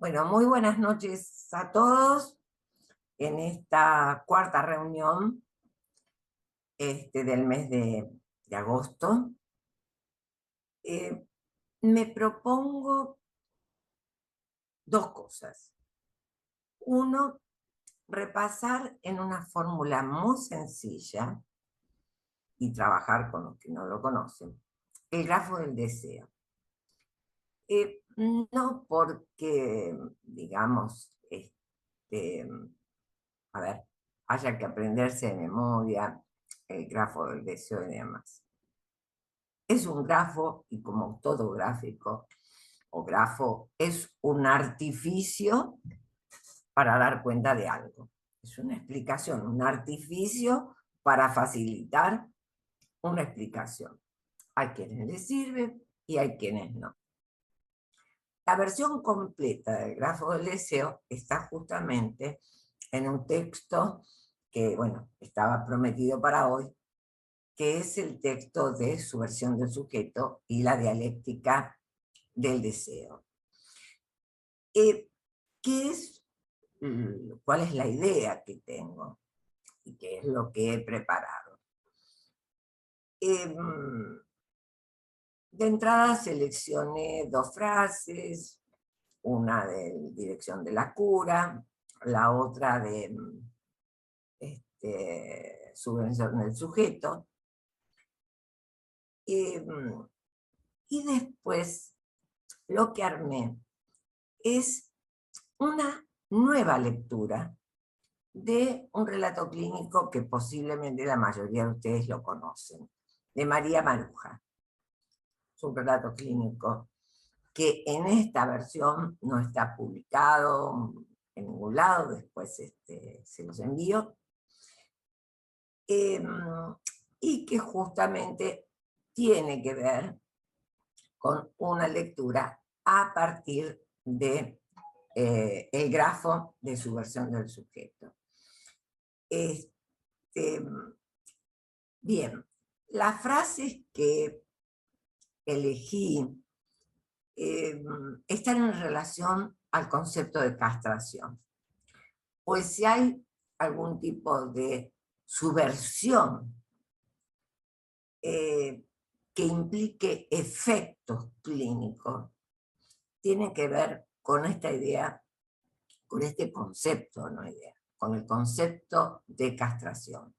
Bueno, muy buenas noches a todos en esta cuarta reunión del mes de agosto. Eh, Me propongo dos cosas. Uno, repasar en una fórmula muy sencilla y trabajar con los que no lo conocen, el grafo del deseo. No porque, digamos, a ver, haya que aprenderse de memoria el grafo del deseo y demás. Es un grafo, y como todo gráfico o grafo, es un artificio para dar cuenta de algo. Es una explicación, un artificio para facilitar una explicación. Hay quienes les sirve y hay quienes no. La versión completa del grafo del deseo está justamente en un texto que, bueno, estaba prometido para hoy, que es el texto de Subversión del sujeto y la dialéctica del deseo. ¿Qué es, ¿Cuál es la idea que tengo y qué es lo que he preparado? De entrada seleccioné dos frases, una de Dirección de la Cura, la otra de Subvención del sujeto. Y después lo que armé es una nueva lectura de un relato clínico que posiblemente la mayoría de ustedes lo conocen, de María Maruja. Es un relato clínico que en esta versión no está publicado en ningún lado, después se los envío, y que justamente tiene que ver con una lectura a partir de el grafo de Subversión del sujeto. Este, Bien, las frases que elegí están en relación al concepto de castración. Pues si hay algún tipo de subversión que implique efectos clínicos, tiene que ver con esta idea, con este concepto, no idea, con el concepto de castración.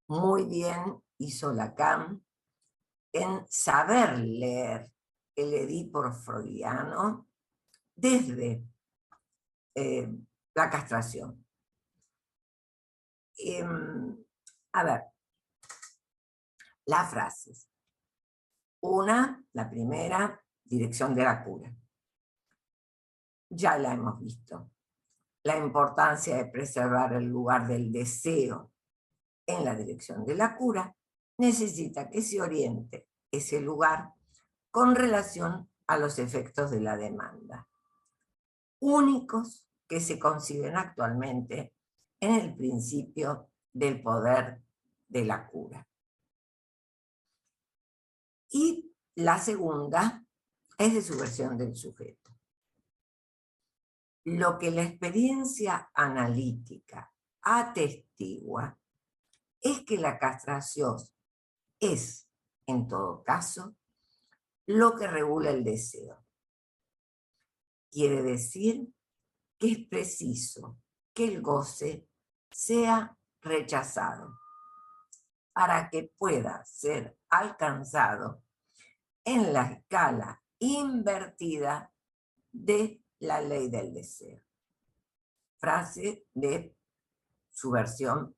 Muy bien hizo Lacan en saber leer el Edipo freudiano desde la castración. A ver, las frases. Una, la primera, Dirección de la Cura. Ya la hemos visto. La importancia de preservar el lugar del deseo en la dirección de la cura necesita que se oriente ese lugar con relación a los efectos de la demanda, únicos que se conciben actualmente en el principio del poder de la cura. Y la segunda es de Subversión del sujeto. Lo que la experiencia analítica atestigua es que la castración es, en todo caso, lo que regula el deseo. Quiere decir que es preciso que el goce sea rechazado para que pueda ser alcanzado en la escala invertida de la ley del deseo. Frase de Subversión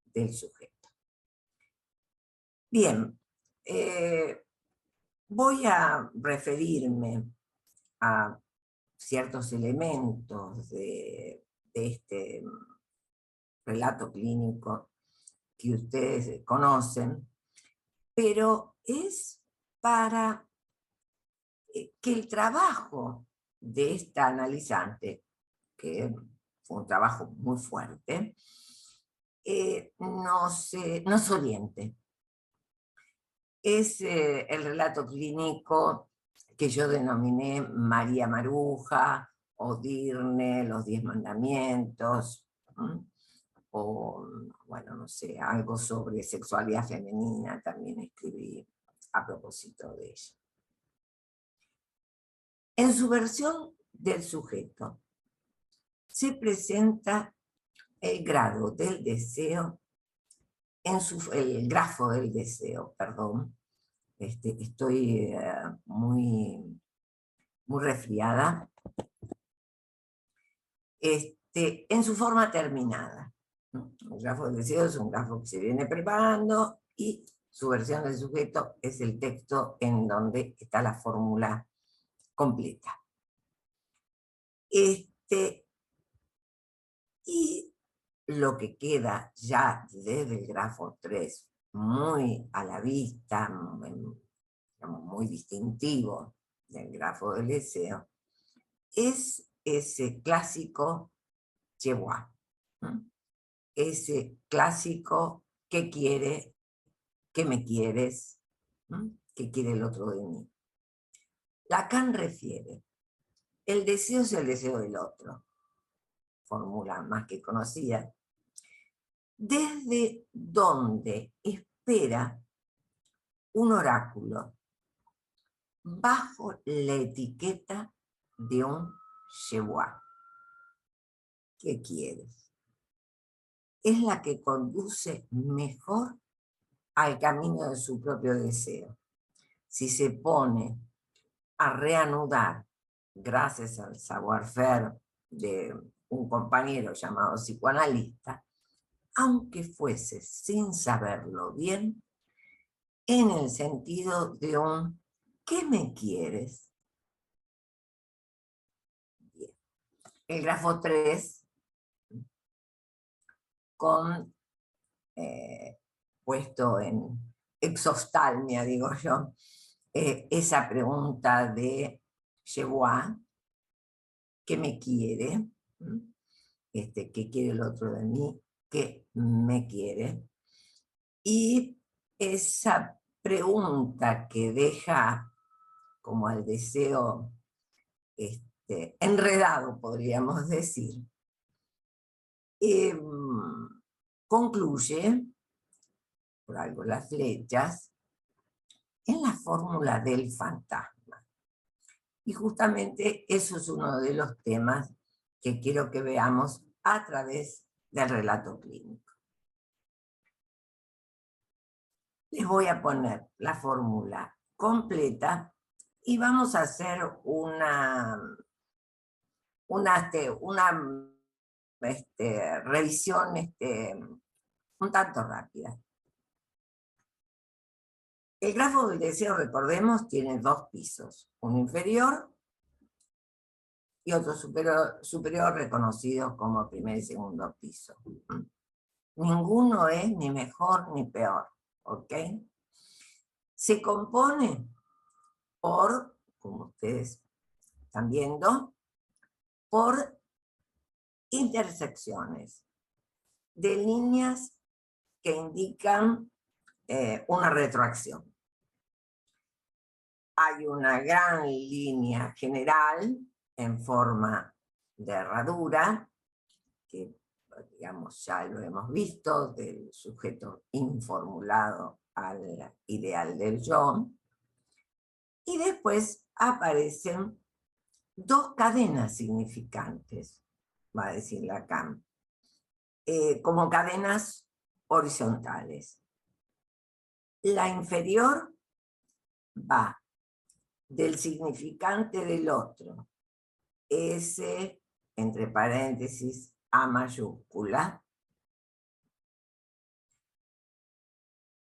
del sujeto. Bien, voy a referirme a ciertos elementos de este relato clínico que ustedes conocen, pero es para que el trabajo de esta analizante, que fue un trabajo muy fuerte, nos oriente. Es el relato clínico que yo denominé María Maruja o Dirne, los 10 mandamientos, o, bueno, no sé, algo sobre sexualidad femenina también escribí a propósito de ella. En su versión del sujeto se presenta el grado del deseo, el grafo del deseo, perdón, estoy muy resfriada, en su forma terminada. El grafo del deseo es un grafo que se viene preparando y su versión del sujeto es el texto en donde está la fórmula completa. Y lo que queda ya desde el grafo 3, muy a la vista, muy distintivo del grafo del deseo, es ese clásico Chewa, ese clásico ¿qué quiere? ¿Qué me quieres? ¿Qué quiere el otro de mí? Lacan refiere, el deseo es el deseo del otro, fórmula más que conocida, desde donde espera un oráculo bajo la etiqueta de un Shewa. ¿Qué quieres? Es la que conduce mejor al camino de su propio deseo. Si se pone a reanudar, gracias al savoir-faire de un compañero llamado psicoanalista, aunque fuese sin saberlo bien, en el sentido de un ¿qué me quieres? Bien. El grafo 3, con puesto en exoftalmia, digo yo, esa pregunta de Chewa, ¿qué me quiere? ¿Qué quiere el otro de mí? ¿Qué me quiere? Y esa pregunta que deja como al deseo enredado, podríamos decir, concluye, por algo las flechas, en la fórmula del fantasma. Y justamente eso es uno de los temas que quiero que veamos a través del relato clínico. Les voy a poner la fórmula completa y vamos a hacer una revisión un tanto rápida. El grafo del deseo, recordemos, tiene 2 pisos, uno inferior y otro superior reconocidos como primer y segundo piso. Ninguno es ni mejor ni peor, ¿ok? Se compone por, como ustedes están viendo, por intersecciones de líneas que indican una retroacción. Hay una gran línea general en forma de herradura, que digamos ya lo hemos visto, del sujeto informulado al ideal del yo, y después aparecen 2 cadenas significantes, va a decir Lacan, como cadenas horizontales. La inferior va del significante del otro, ese, entre paréntesis, A mayúscula,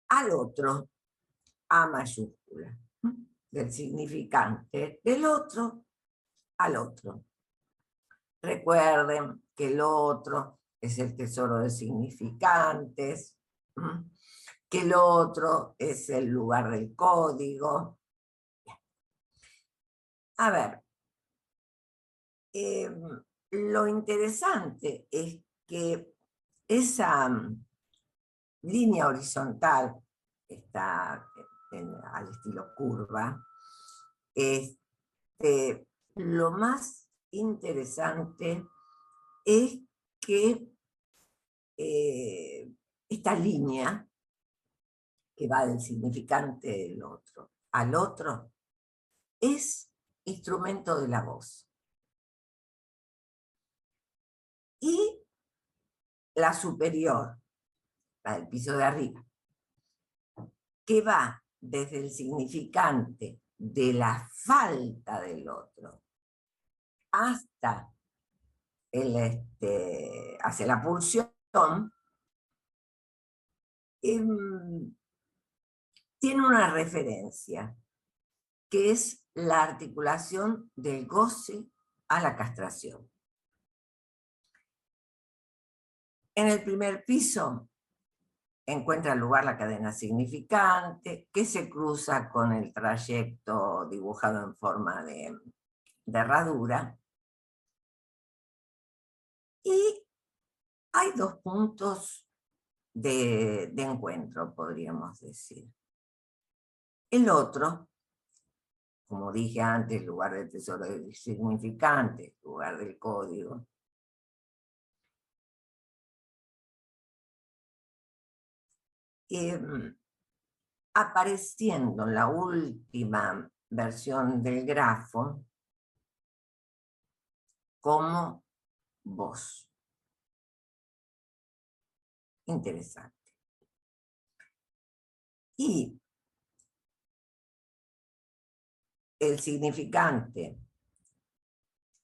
al otro, A mayúscula, del significante del otro al otro. Recuerden que el otro es el tesoro de significantes, que el otro es el lugar del código. A ver, lo interesante es que esa línea horizontal está al estilo curva. Lo más interesante es que esta línea que va del significante del otro al otro es instrumento de la voz. Y la superior, la del piso de arriba, que va desde el significante de la falta del otro hasta hacia la pulsión, tiene una referencia, que es la articulación del goce a la castración. En el primer piso encuentra lugar la cadena significante, que se cruza con el trayecto dibujado en forma de herradura. Y hay dos puntos de encuentro, podríamos decir. El otro, como dije antes, lugar del tesoro significante, lugar del código. Apareciendo en la última versión del grafo como voz. Interesante. Y el significante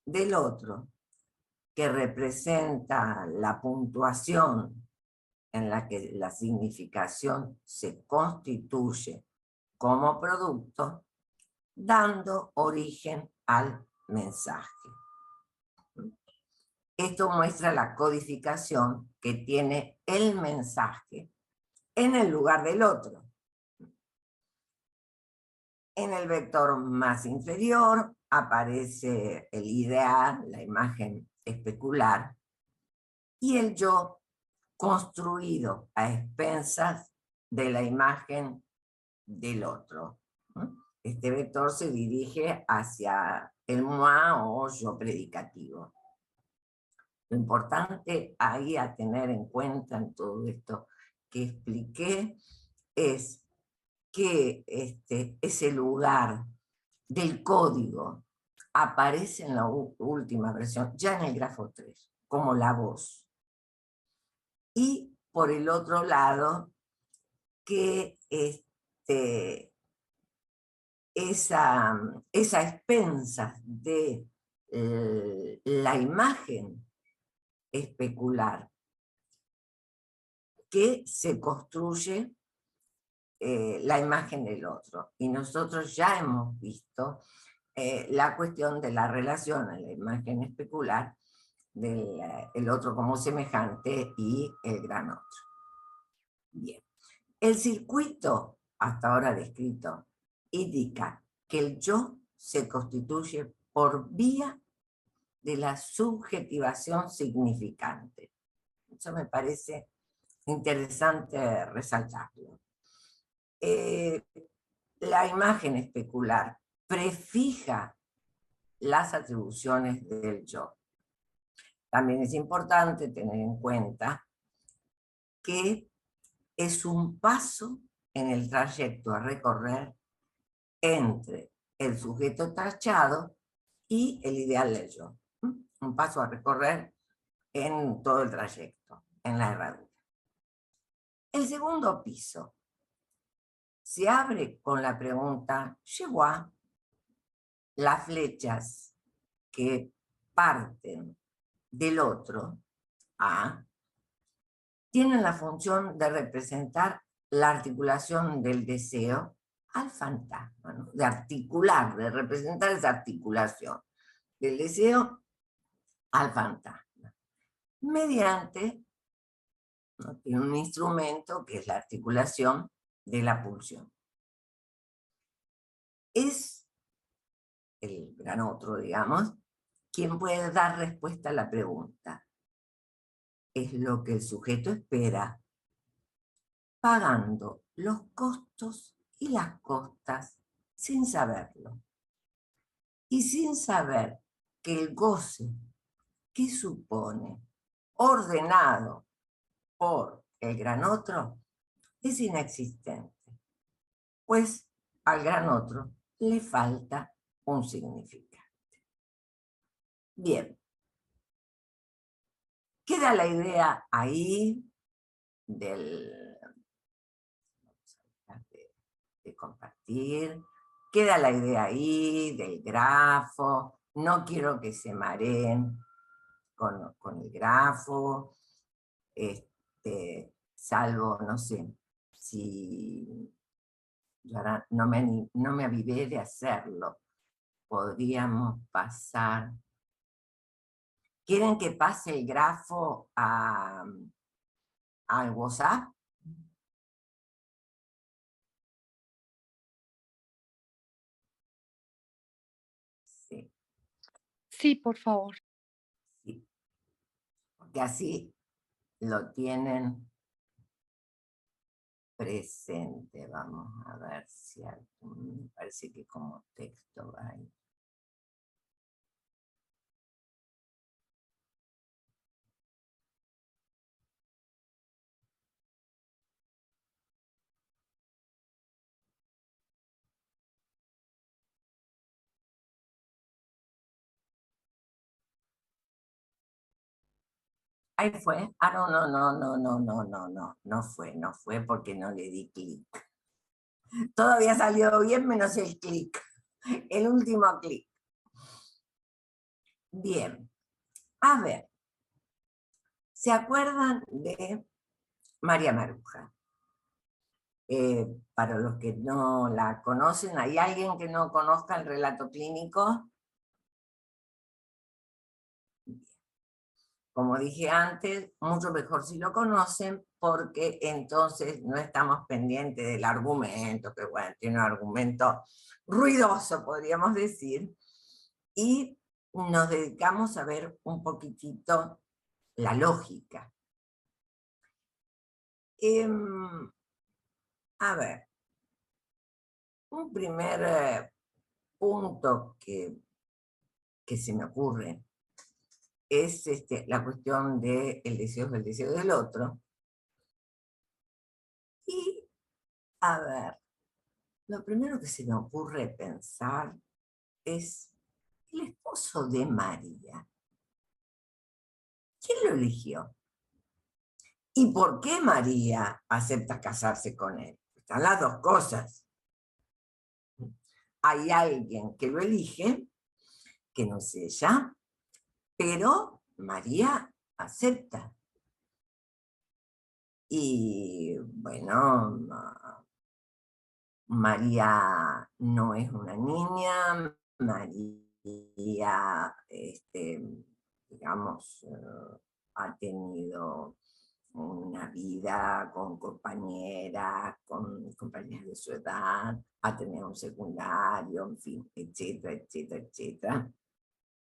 del otro, que representa la puntuación en la que la significación se constituye como producto, dando origen al mensaje. Esto muestra la codificación que tiene el mensaje en el lugar del otro. En el vector más inferior aparece el ideal, la imagen especular, y el yo construido a expensas de la imagen del otro. Este vector se dirige hacia el moi o yo predicativo. Lo importante ahí a tener en cuenta en todo esto que expliqué es que ese lugar del código aparece en la última versión, ya en el grafo 3, como la voz. Y por el otro lado, que esa expensa de la imagen especular que se construye la imagen del otro. Y nosotros ya hemos visto la cuestión de la relación a la imagen especular del otro como semejante y el gran otro. Bien. El circuito hasta ahora descrito indica que el yo se constituye por vía de la subjetivación significante. Eso me parece interesante resaltarlo. La imagen especular prefija las atribuciones del yo. También es importante tener en cuenta que es un paso en el trayecto a recorrer entre el sujeto tachado y el ideal del yo. Un paso a recorrer en todo el trayecto, en la herradura. El segundo piso se abre con la pregunta, ¿llegó a? Las flechas que parten del otro, A, tienen la función de representar la articulación del deseo al fantasma, ¿no? De articular, de representar esa articulación del deseo al fantasma, mediante, ¿no?, tiene un instrumento que es la articulación de la pulsión. Es el gran otro, digamos, quien puede dar respuesta a la pregunta. Es lo que el sujeto espera, pagando los costos y las costas sin saberlo. Y sin saber que el goce que supone ordenado por el gran otro es inexistente, pues al gran otro le falta un significado. Bien, queda la idea ahí del, de compartir, queda la idea ahí del grafo, no quiero que se mareen con el grafo, salvo, no sé, si yo ahora no me avivé de hacerlo, podríamos pasar. ¿Quieren que pase el grafo al WhatsApp? Sí, Sí, por favor. sí, porque así lo tienen presente. Vamos a ver si me parece que como texto va ahí. Ahí fue. Ah, no fue porque no le di clic. Todo había salido bien menos el clic, el último clic. Bien, a ver, ¿se acuerdan de María Maruja? Para los que no la conocen, ¿hay alguien que no conozca el relato clínico? Como dije antes, mucho mejor si lo conocen, porque entonces no estamos pendientes del argumento, que bueno, tiene un argumento ruidoso, podríamos decir, y nos dedicamos a ver un poquitito la lógica. A ver, un primer punto que se me ocurre es la cuestión del deseo del otro. Y, a ver, lo primero que se me ocurre pensar es el esposo de María. ¿Quién lo eligió? ¿Y por qué María acepta casarse con él? Están las dos cosas. Hay alguien que lo elige, que no es ella, pero María acepta. Y bueno, María no es una niña, María, digamos, ha tenido una vida con compañeras, con compañeras de su edad, ha tenido un secundario, en fin, etcétera, etcétera, etcétera.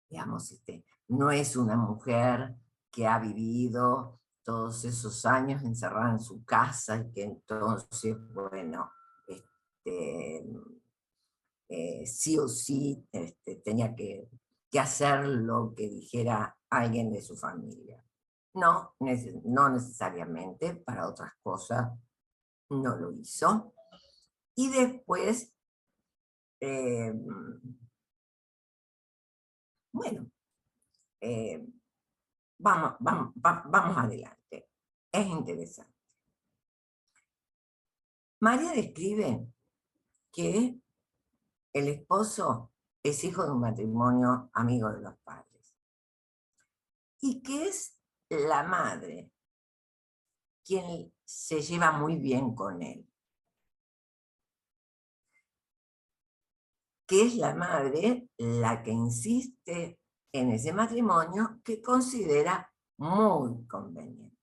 Digamos, no es una mujer que ha vivido todos esos años encerrada en su casa y que entonces, bueno, este, sí o sí tenía que hacer lo que dijera alguien de su familia. No, no necesariamente, para otras cosas no lo hizo. Y después, eh, bueno, eh, vamos adelante. Es interesante. María describe que el esposo es hijo de un matrimonio amigo de los padres y que es la madre quien se lleva muy bien con él, que es la madre la que insiste en ese matrimonio que considera muy conveniente.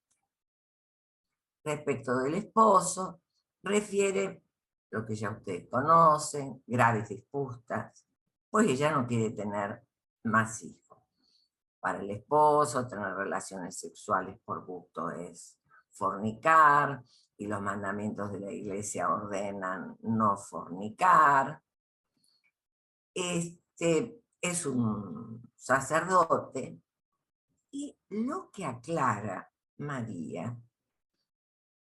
Respecto del esposo, refiere lo que ya ustedes conocen, graves disputas, pues ella no quiere tener más hijos. Para el esposo, tener relaciones sexuales por gusto es fornicar, y los mandamientos de la iglesia ordenan no fornicar. es un sacerdote y lo que aclara María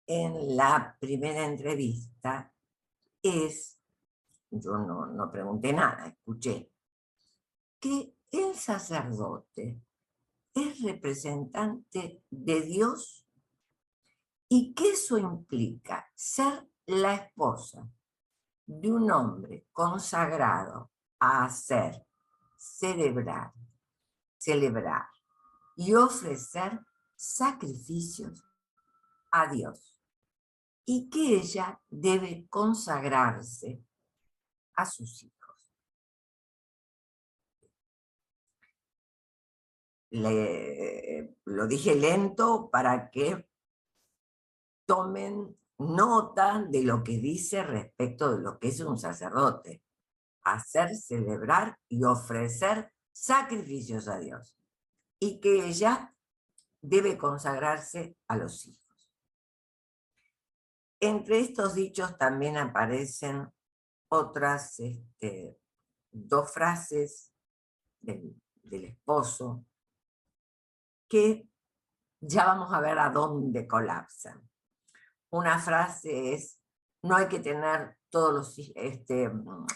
en la primera entrevista es, yo no pregunté nada, escuché, que el sacerdote es representante de Dios y que eso implica ser la esposa de un hombre consagrado a hacer, celebrar, celebrar y ofrecer sacrificios a Dios, y que ella debe consagrarse a sus hijos. Lo dije lento para que tomen nota de lo que dice respecto de lo que es un sacerdote: hacer, celebrar y ofrecer sacrificios a Dios, y que ella debe consagrarse a los hijos. Entre estos dichos también aparecen otras dos frases del esposo que ya vamos a ver a dónde colapsan. Una frase es: no hay que tener todos los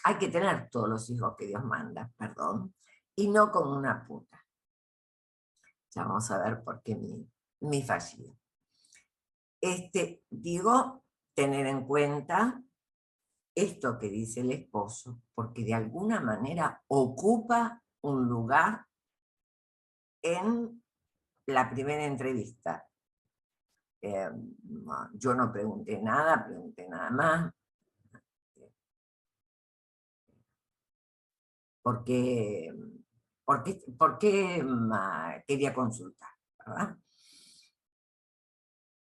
hay que tener todos los hijos que Dios manda, perdón, y no como una puta. Ya vamos a ver por qué mi fallido. Digo, tener en cuenta esto que dice el esposo, porque de alguna manera ocupa un lugar en la primera entrevista. Yo no pregunté nada más, porque, quería consultar, ¿verdad?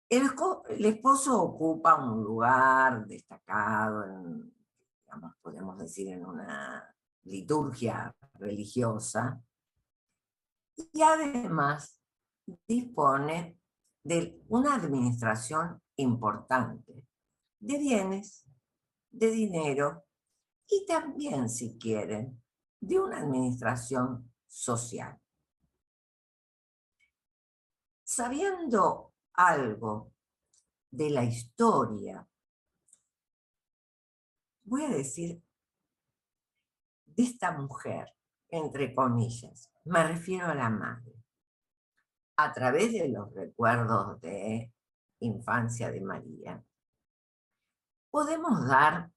El esposo ocupa un lugar destacado, digamos, podemos decir, en una liturgia religiosa, y además dispone de una administración importante de bienes, de dinero y también, si quieren, de una administración social. Sabiendo algo de la historia, voy a decir, de esta mujer, entre comillas, me refiero a la madre, a través de los recuerdos de infancia de María, podemos dar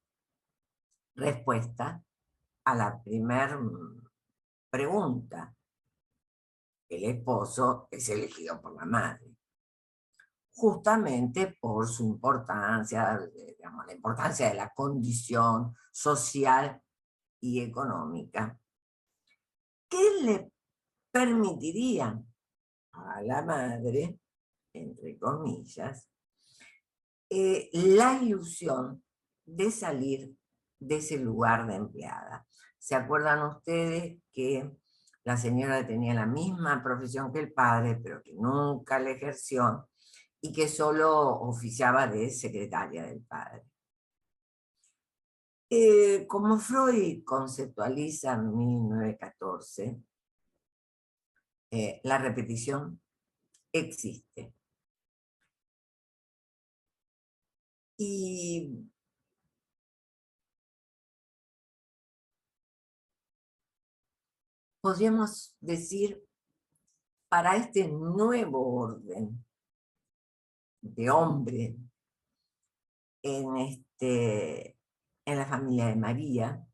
respuesta a la primera pregunta. El esposo es elegido por la madre, justamente por su importancia, digamos, la importancia de la condición social y económica, que le permitirían a la madre, entre comillas, la ilusión de salir de ese lugar de empleada. ¿Se acuerdan ustedes que la señora tenía la misma profesión que el padre, pero que nunca la ejerció y que solo oficiaba de secretaria del padre? Como Freud conceptualiza en 1914, la repetición existe. Y podríamos decir, para este nuevo orden de hombre en la familia de María,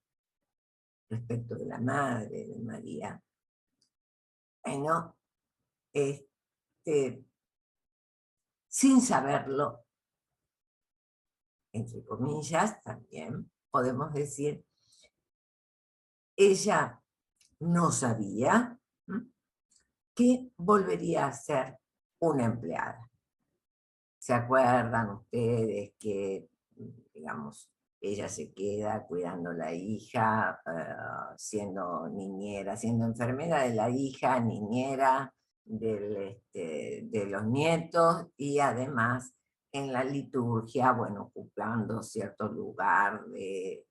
respecto de la madre de María, bueno, sin saberlo, entre comillas, también podemos decir, ella no sabía que volvería a ser una empleada. ¿Se acuerdan ustedes que, digamos, ella se queda cuidando a la hija, siendo niñera, siendo enfermera de la hija, niñera de los nietos, y además en la liturgia, bueno, ocupando cierto lugar de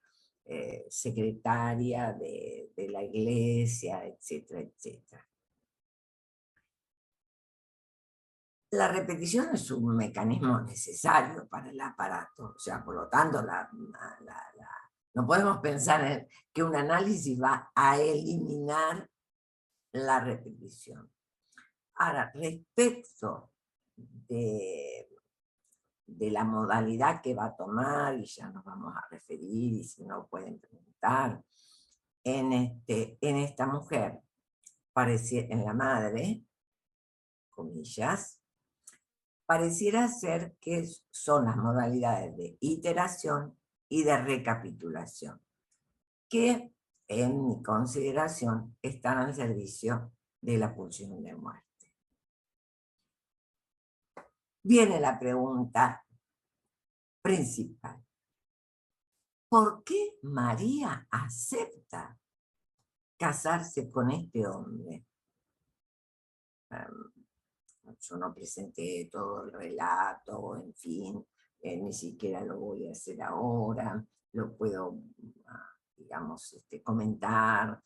secretaria de la iglesia, etcétera, etcétera. La repetición es un mecanismo necesario para el aparato, o sea, por lo tanto, no podemos pensar en que un análisis va a eliminar la repetición. Ahora, respecto de la modalidad que va a tomar, y ya nos vamos a referir, y si no pueden preguntar, en esta mujer, en la madre, comillas, pareciera ser que son las modalidades de iteración y de recapitulación, que en mi consideración están al servicio de la pulsión de muerte. Viene la pregunta principal. ¿Por qué María acepta casarse con este hombre? Yo no presenté todo el relato, en fin, ni siquiera lo voy a hacer ahora, lo puedo, digamos, comentar.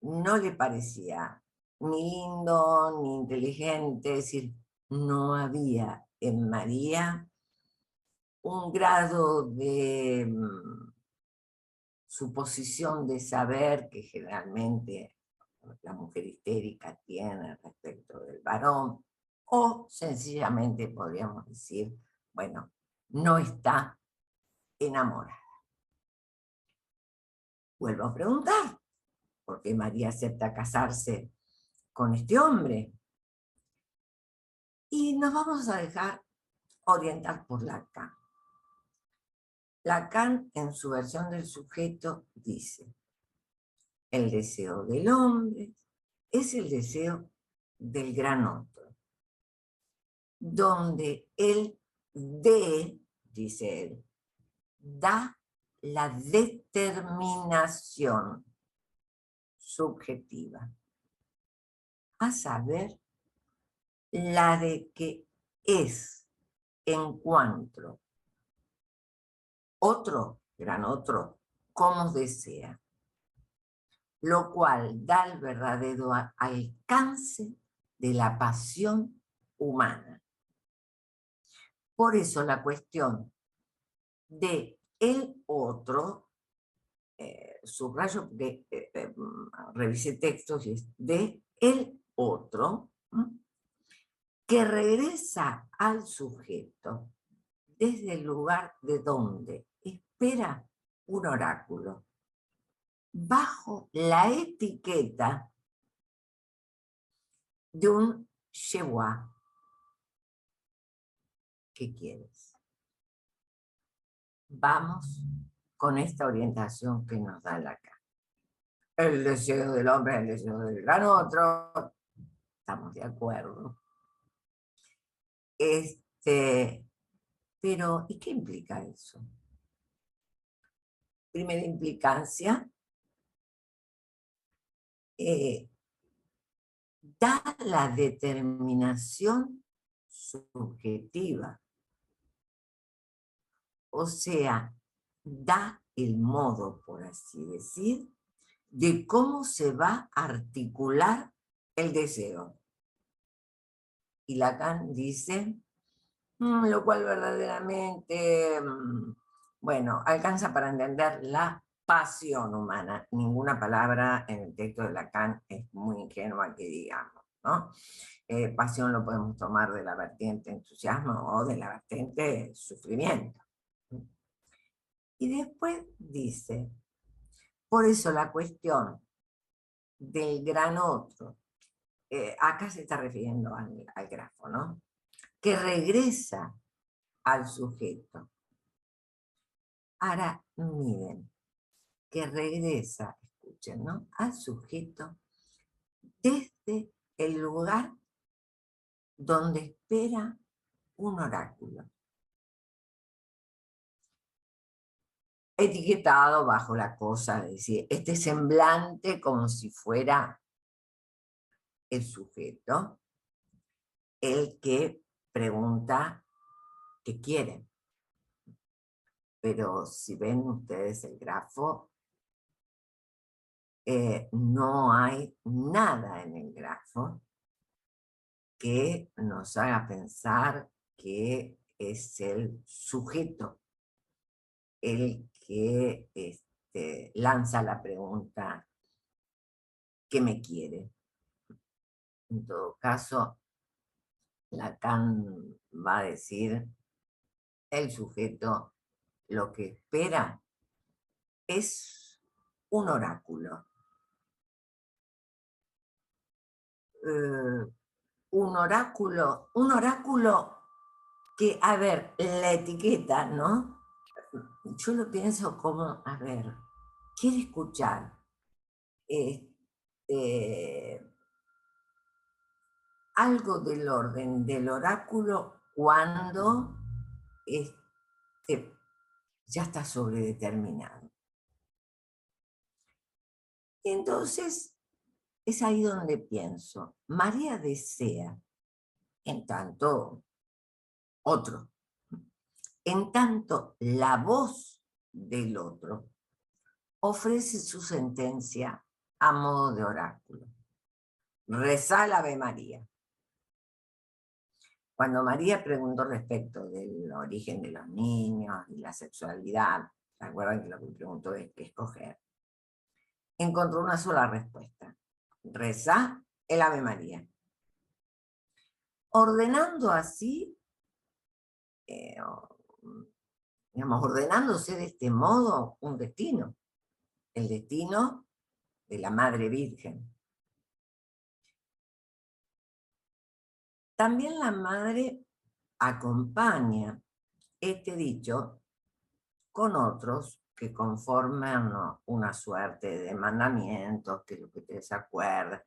No le parecía ni lindo ni inteligente, es decir, no había en María un grado de suposición de saber que generalmente la mujer histérica tiene respecto del varón, o sencillamente podríamos decir, bueno, no está enamorada. Vuelvo a preguntar, ¿por qué María acepta casarse con este hombre? Y nos vamos a dejar orientar por Lacan. Lacan, en su versión del sujeto, dice: el deseo del hombre es el deseo del gran otro, donde él dice él, da la determinación subjetiva, a saber, la de que es en cuanto otro, gran otro, como desea, lo cual da el verdadero alcance de la pasión humana. Por eso la cuestión de el otro, subrayo porque revisé textos y es de el otro, que regresa al sujeto desde el lugar de donde espera un oráculo, bajo la etiqueta de un chewa. ¿Qué quieres? Vamos con esta orientación que nos da Lacan. El deseo del hombre es el deseo del gran otro. Estamos de acuerdo. Pero, ¿y qué implica eso? Primera implicancia, da la determinación subjetiva. O sea, da el modo, por así decir, de cómo se va a articular el deseo. Y Lacan dice, lo cual verdaderamente, bueno, alcanza para entender la pasión humana. Ninguna palabra en el texto de Lacan es muy ingenua que digamos, ¿no? Pasión lo podemos tomar de la vertiente entusiasmo o de la vertiente sufrimiento. Y después dice, por eso la cuestión del gran otro, acá se está refiriendo al grafo, ¿no? Que regresa al sujeto. Ahora, miren, que regresa, escuchen, ¿no? Al sujeto desde el lugar donde espera un oráculo, etiquetado bajo la cosa, es decir, este semblante como si fuera el sujeto, el que pregunta qué quiere. pero si ven ustedes el grafo, no hay nada en el grafo que nos haga pensar que es el sujeto el que lanza la pregunta, ¿qué me quiere? En todo caso, Lacan va a decir, el sujeto lo que espera es un oráculo. Un oráculo que, a ver, la etiqueta, ¿no? Yo lo pienso como, a ver, quiere escuchar algo del orden del oráculo cuando ya está sobredeterminado. Entonces, es ahí donde pienso, María desea, en tanto otro, en tanto la voz del otro ofrece su sentencia a modo de oráculo. Rezá la Ave María. Cuando María preguntó respecto del origen de los niños y la sexualidad, ¿se acuerdan que lo que preguntó es qué escoger? Encontró una sola respuesta. Rezá el Ave María. Ordenando así, digamos, ordenándose de este modo un destino, el destino de la Madre Virgen. También la Madre acompaña este dicho con otros que conforman una suerte de mandamientos, que lo que ustedes se acuerdan,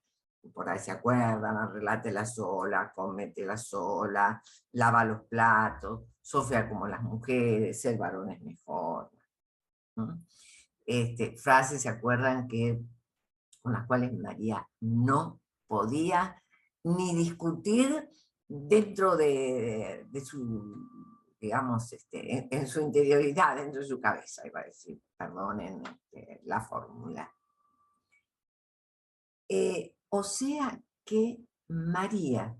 por ahí se acuerdan, arreglátela sola, cómetela sola, lava los platos, sofía como las mujeres, ser varón es mejor. ¿No? Frases, ¿se acuerdan que con las cuales María no podía ni discutir dentro de su, digamos, en su interioridad, dentro de su cabeza, iba a decir, perdonen la fórmula. O sea que María,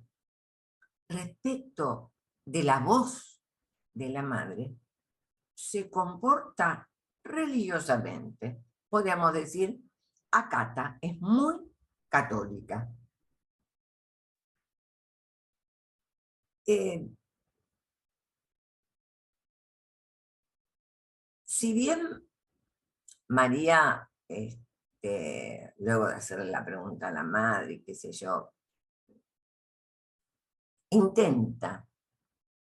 respecto de la voz de la madre, se comporta religiosamente. Podríamos decir, acata, es muy católica. Si bien María, luego de hacerle la pregunta a la madre, qué sé yo, intenta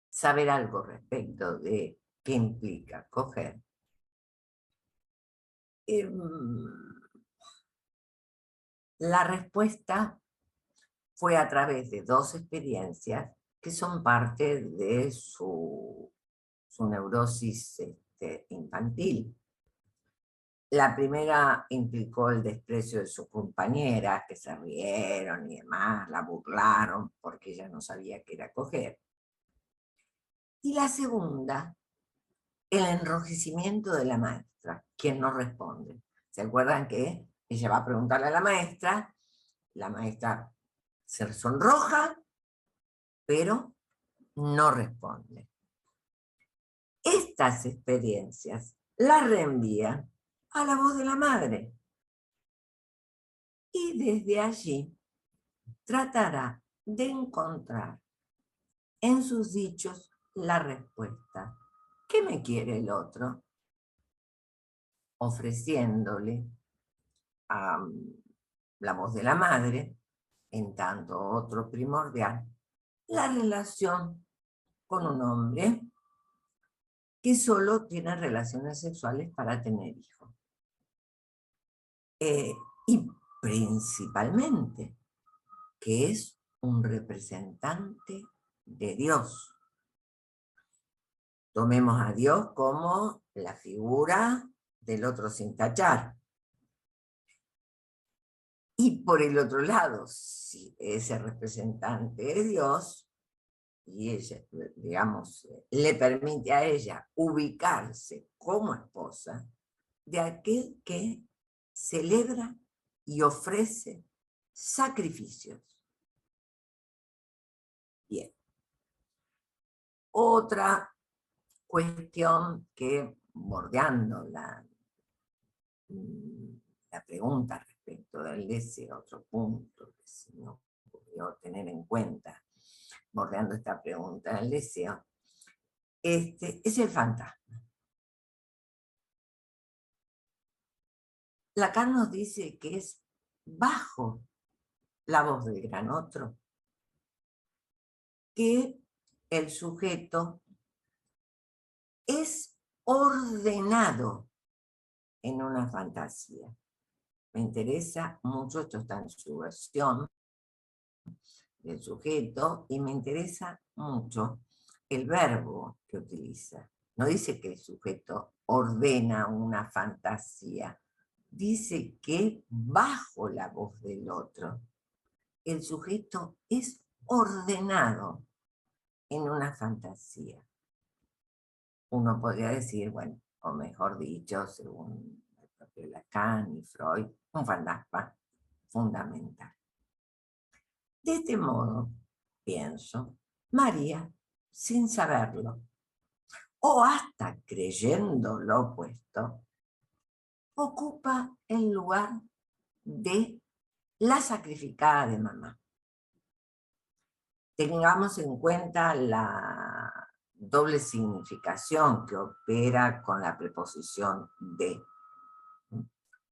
saber algo respecto de qué implica coger, la respuesta fue a través de dos experiencias que son parte de su neurosis infantil. La primera implicó el desprecio de sus compañeras, que se rieron y demás, la burlaron porque ella no sabía qué era coger. Y la segunda, el enrojecimiento de la maestra, quien no responde. ¿Se acuerdan que ella va a preguntarle a la maestra se sonroja, pero no responde? Estas experiencias las reenvía a la voz de la madre. Y desde allí tratará de encontrar en sus dichos la respuesta. ¿Qué me quiere el otro? Ofreciéndole a la voz de la madre, en tanto otro primordial, la relación con un hombre que solo tiene relaciones sexuales para tener hijos. Y principalmente, que es un representante de Dios. Tomemos a Dios como la figura del otro sin tachar. Y por el otro lado, si ese representante de Dios, y ella, digamos, le permite a ella ubicarse como esposa de aquel que celebra y ofrece sacrificios. Bien. Otra cuestión que, bordeando la pregunta respecto del deseo, otro punto que se me ocurrió tener en cuenta, bordeando esta pregunta del deseo, es el fantasma. Lacan nos dice que es bajo la voz del gran otro que el sujeto es ordenado en una fantasía. Me interesa mucho, esto está en su versión del sujeto, y me interesa mucho el verbo que utiliza. No dice que el sujeto ordena una fantasía, dice que bajo la voz del otro, el sujeto es ordenado en una fantasía. Uno podría decir, bueno, o mejor dicho, según el propio Lacan y Freud, un fantasma fundamental. De este modo, pienso, María, sin saberlo, o hasta creyendo lo opuesto, ocupa el lugar de la sacrificada de mamá. Tengamos en cuenta la doble significación que opera con la preposición de.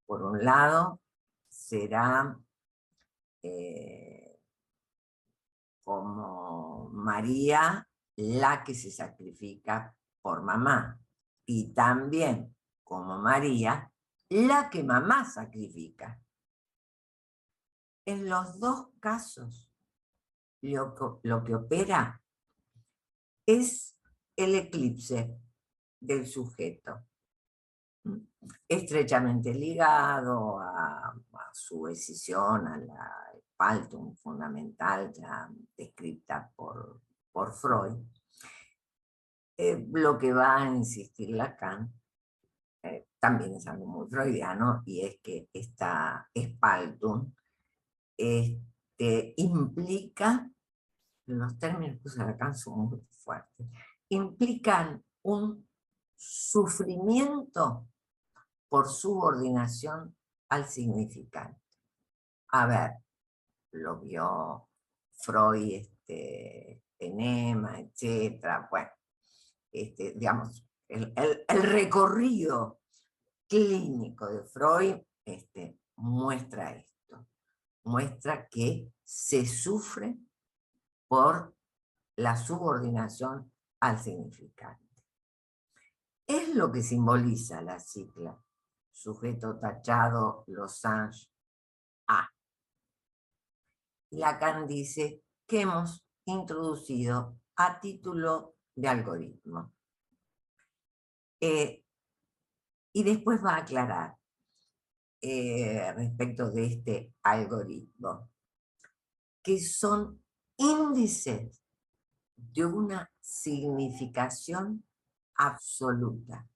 Por un lado, será como María la que se sacrifica por mamá, y también como María la que mamá sacrifica. En los dos casos, lo que opera es el eclipse del sujeto, estrechamente ligado a su decisión, a la Spaltung fundamental ya descrita por Freud. Lo que va a insistir Lacan también es algo muy freudiano, y es que esta Spaltung implica, los términos que usa Lacan son muy fuertes, implican un sufrimiento por subordinación al significante. A ver, lo vio Freud, Enema, etcétera. Bueno, digamos, el recorrido clínico de Freud muestra esto, muestra que se sufre por la subordinación al significante. Es lo que simboliza la cicla, sujeto tachado, losange, A. Lacan dice que hemos introducido a título de algoritmo. Y después va a aclarar respecto de este algoritmo, que son índices de una significación absoluta.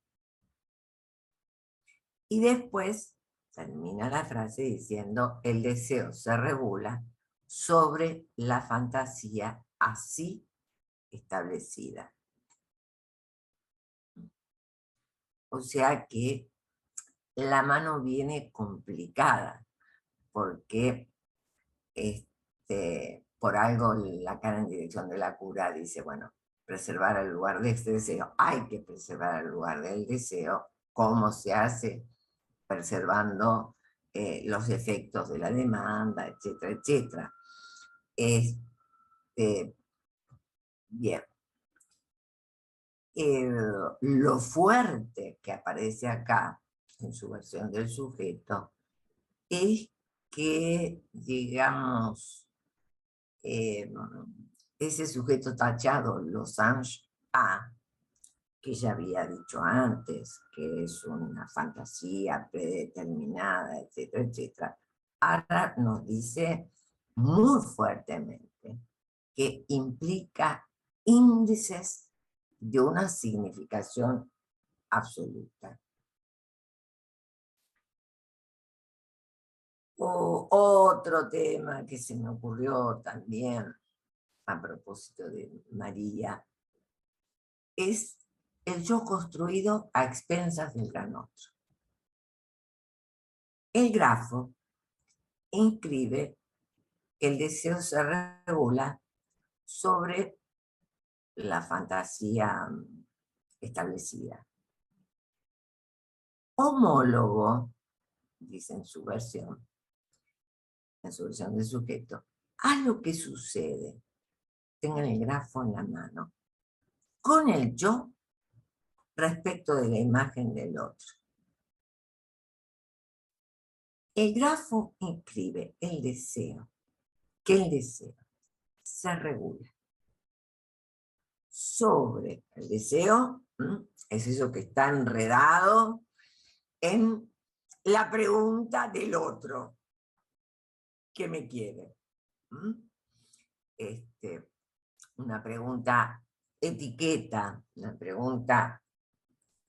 Y después termina la frase diciendo: el deseo se regula sobre la fantasía así establecida. O sea que la mano viene complicada, porque por algo Lacan, en dirección de la cura, dice, bueno, preservar el lugar de este deseo, hay que preservar el lugar del deseo. ¿Cómo se hace? Preservando los efectos de la demanda, etcétera, etcétera. Bien. Lo fuerte que aparece acá, en su versión del sujeto, es que, digamos, ese sujeto tachado, losange A, que ya había dicho antes, que es una fantasía predeterminada, etcétera, etcétera, ahora nos dice muy fuertemente que implica índices de una significación absoluta. O otro tema que se me ocurrió también a propósito de María es el yo construido a expensas del gran otro. El grafo inscribe que el deseo se regula sobre la fantasía establecida. Homólogo, dice en su versión de sujeto, a lo que sucede, tengan el grafo en la mano, con el yo respecto de la imagen del otro. El grafo inscribe el deseo, que el deseo se regula sobre el deseo, es eso que está enredado en la pregunta del otro, ¿qué me quiere? Una pregunta etiqueta, una pregunta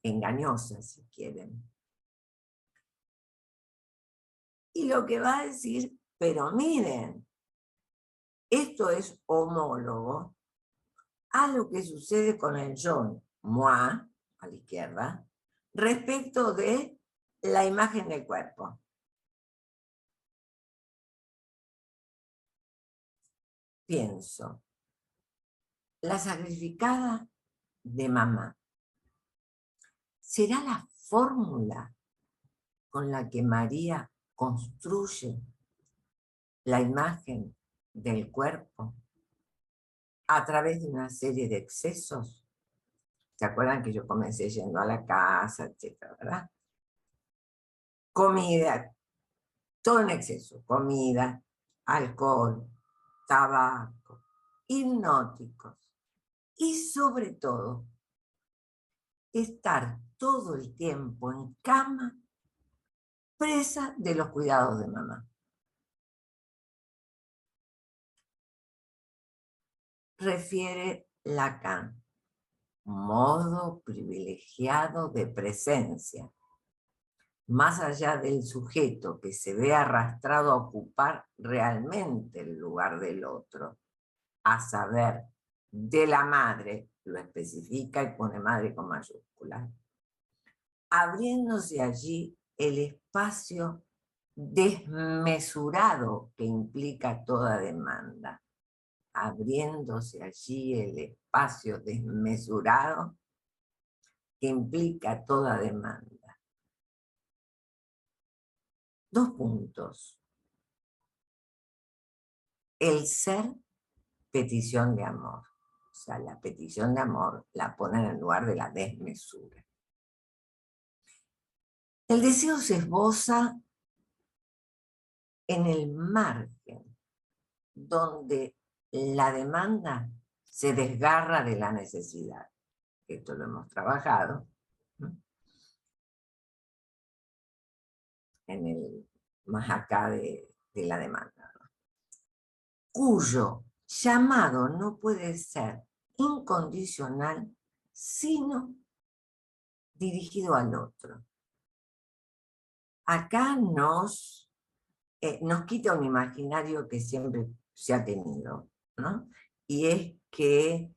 engañosa, si quieren. Y lo que va a decir, pero miren, esto es homólogo a lo que sucede con el yo, moi, a la izquierda, respecto de la imagen del cuerpo. Pienso, la sacrificada de mamá, ¿será la fórmula con la que María construye la imagen del cuerpo a través de una serie de excesos? ¿Se acuerdan que yo comencé yendo a la casa, etcétera, verdad? Comida, todo en exceso, comida, alcohol, tabaco, hipnóticos y sobre todo estar todo el tiempo en cama presa de los cuidados de mamá. Refiere Lacan, modo privilegiado de presencia, más allá del sujeto que se ve arrastrado a ocupar realmente el lugar del otro, a saber, de la madre, lo especifica y pone madre con mayúsculas, abriéndose allí el espacio desmesurado que implica toda demanda, abriéndose allí el espacio desmesurado que implica toda demanda. 2 puntos. El ser petición de amor. O sea, la petición de amor la ponen en lugar de la desmesura. El deseo se esboza en el margen donde la demanda se desgarra de la necesidad. Esto lo hemos trabajado, ¿no? En el más acá de la demanda, ¿no? Cuyo llamado no puede ser incondicional, sino dirigido al otro. Acá nos quita un imaginario que siempre se ha tenido, ¿no? Y es que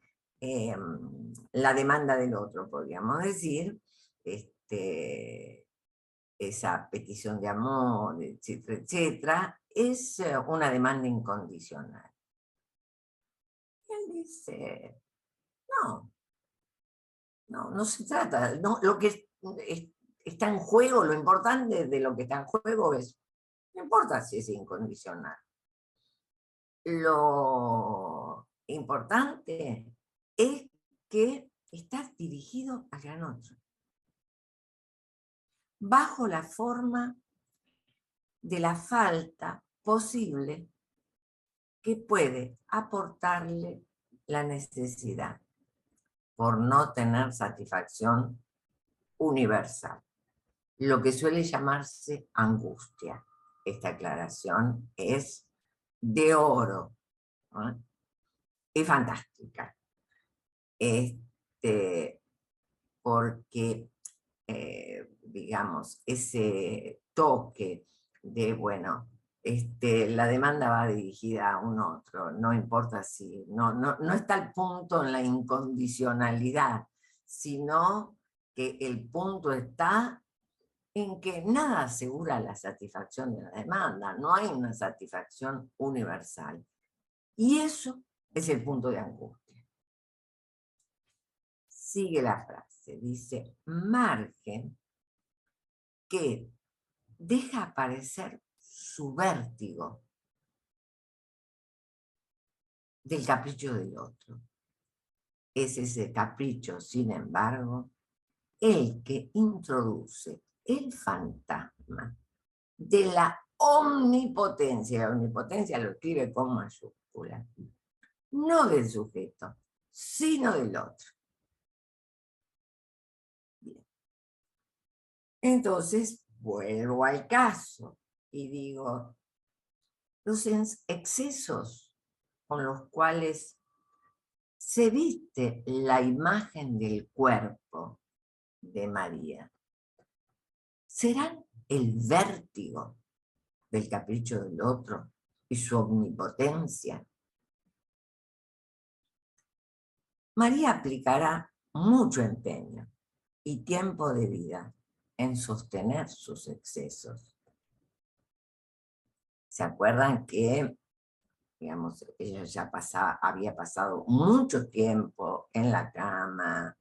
la demanda del otro, podríamos decir, esa petición de amor, etcétera, etcétera, es una demanda incondicional. Y él dice, no se trata, no, lo que está en juego, lo importante de lo que está en juego es, no importa si es incondicional. Lo importante es que estás dirigido al gran otro, bajo la forma de la falta posible que puede aportarle la necesidad por no tener satisfacción universal, lo que suele llamarse angustia. Esta aclaración es de oro, ¿no? Es fantástica. este, porque, digamos, ese toque de, bueno, la demanda va dirigida a un otro, no importa si, no está el punto en la incondicionalidad, sino que el punto está en que nada asegura la satisfacción de la demanda, no hay una satisfacción universal. Y eso es el punto de angustia. Sigue la frase, dice, margen que deja aparecer su vértigo del capricho del otro. Es ese capricho, sin embargo, el que introduce el fantasma de la omnipotencia. La omnipotencia lo escribe con mayúscula. No del sujeto, sino del otro. Bien. Entonces, vuelvo al caso y digo, los excesos con los cuales se viste la imagen del cuerpo de María serán el vértigo del capricho del otro y su omnipotencia. María aplicará mucho empeño y tiempo de vida en sostener sus excesos. ¿Se acuerdan que, digamos, ella ya había pasado mucho tiempo en la cama,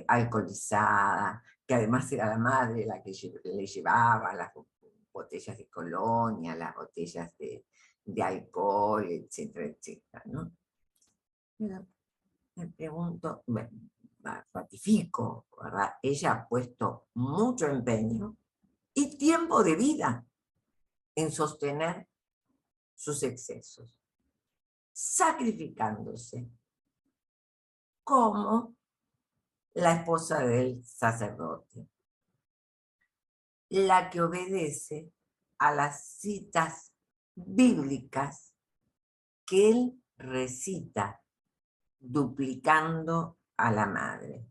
alcoholizada, que además era la madre la que le llevaba las botellas de colonia, las botellas de alcohol, etcétera, etcétera, ¿no? Pero me pregunto, ratifico, ¿verdad? Ella ha puesto mucho empeño y tiempo de vida en sostener sus excesos, sacrificándose como la esposa del sacerdote, la que obedece a las citas bíblicas que él recita duplicando a la madre.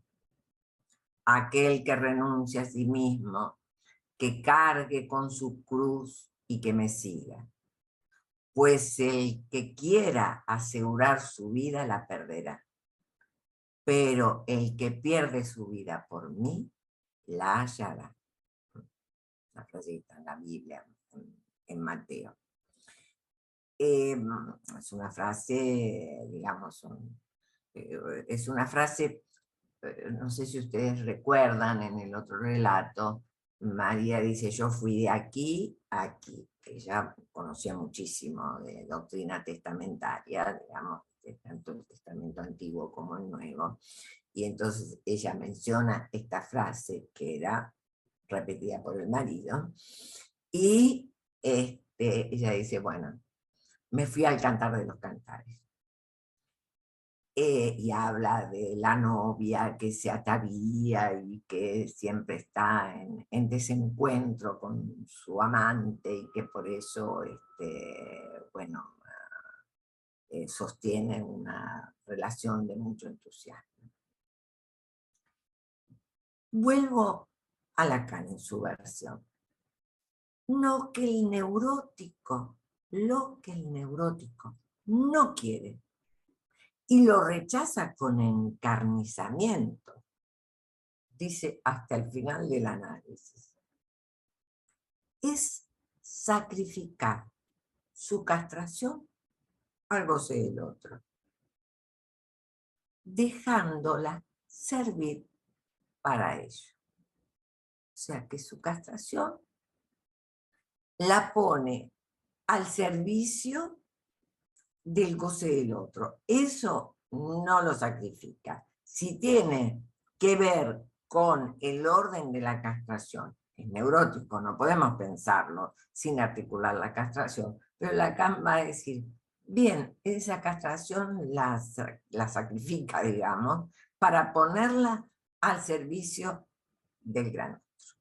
Aquel que renuncia a sí mismo, que cargue con su cruz y que me siga. Pues el que quiera asegurar su vida la perderá. Pero el que pierde su vida por mí, la hallará. Una frasecita en la Biblia, en Mateo. Es una frase, digamos, es una frase, no sé si ustedes recuerdan en el otro relato, María dice, yo fui de aquí a aquí. Ella conocía muchísimo de doctrina testamentaria, digamos, tanto el Testamento Antiguo como el Nuevo. Y entonces ella menciona esta frase que era repetida por el marido. Y ella dice, bueno, me fui al Cantar de los Cantares. Y habla de la novia que se atavía y que siempre está en desencuentro con su amante y que por eso, bueno, sostiene una relación de mucho entusiasmo. Vuelvo a Lacan en su versión. Lo que el neurótico no quiere y lo rechaza con encarnizamiento, dice hasta el final del análisis, es sacrificar su castración al goce del otro, dejándola servir para ello. O sea que su castración la pone al servicio del goce del otro. Eso no lo sacrifica. Si tiene que ver con el orden de la castración, es neurótico, no podemos pensarlo sin articular la castración, pero Lacan va a decir, bien, esa castración la sacrifica, digamos, para ponerla al servicio del gran otro.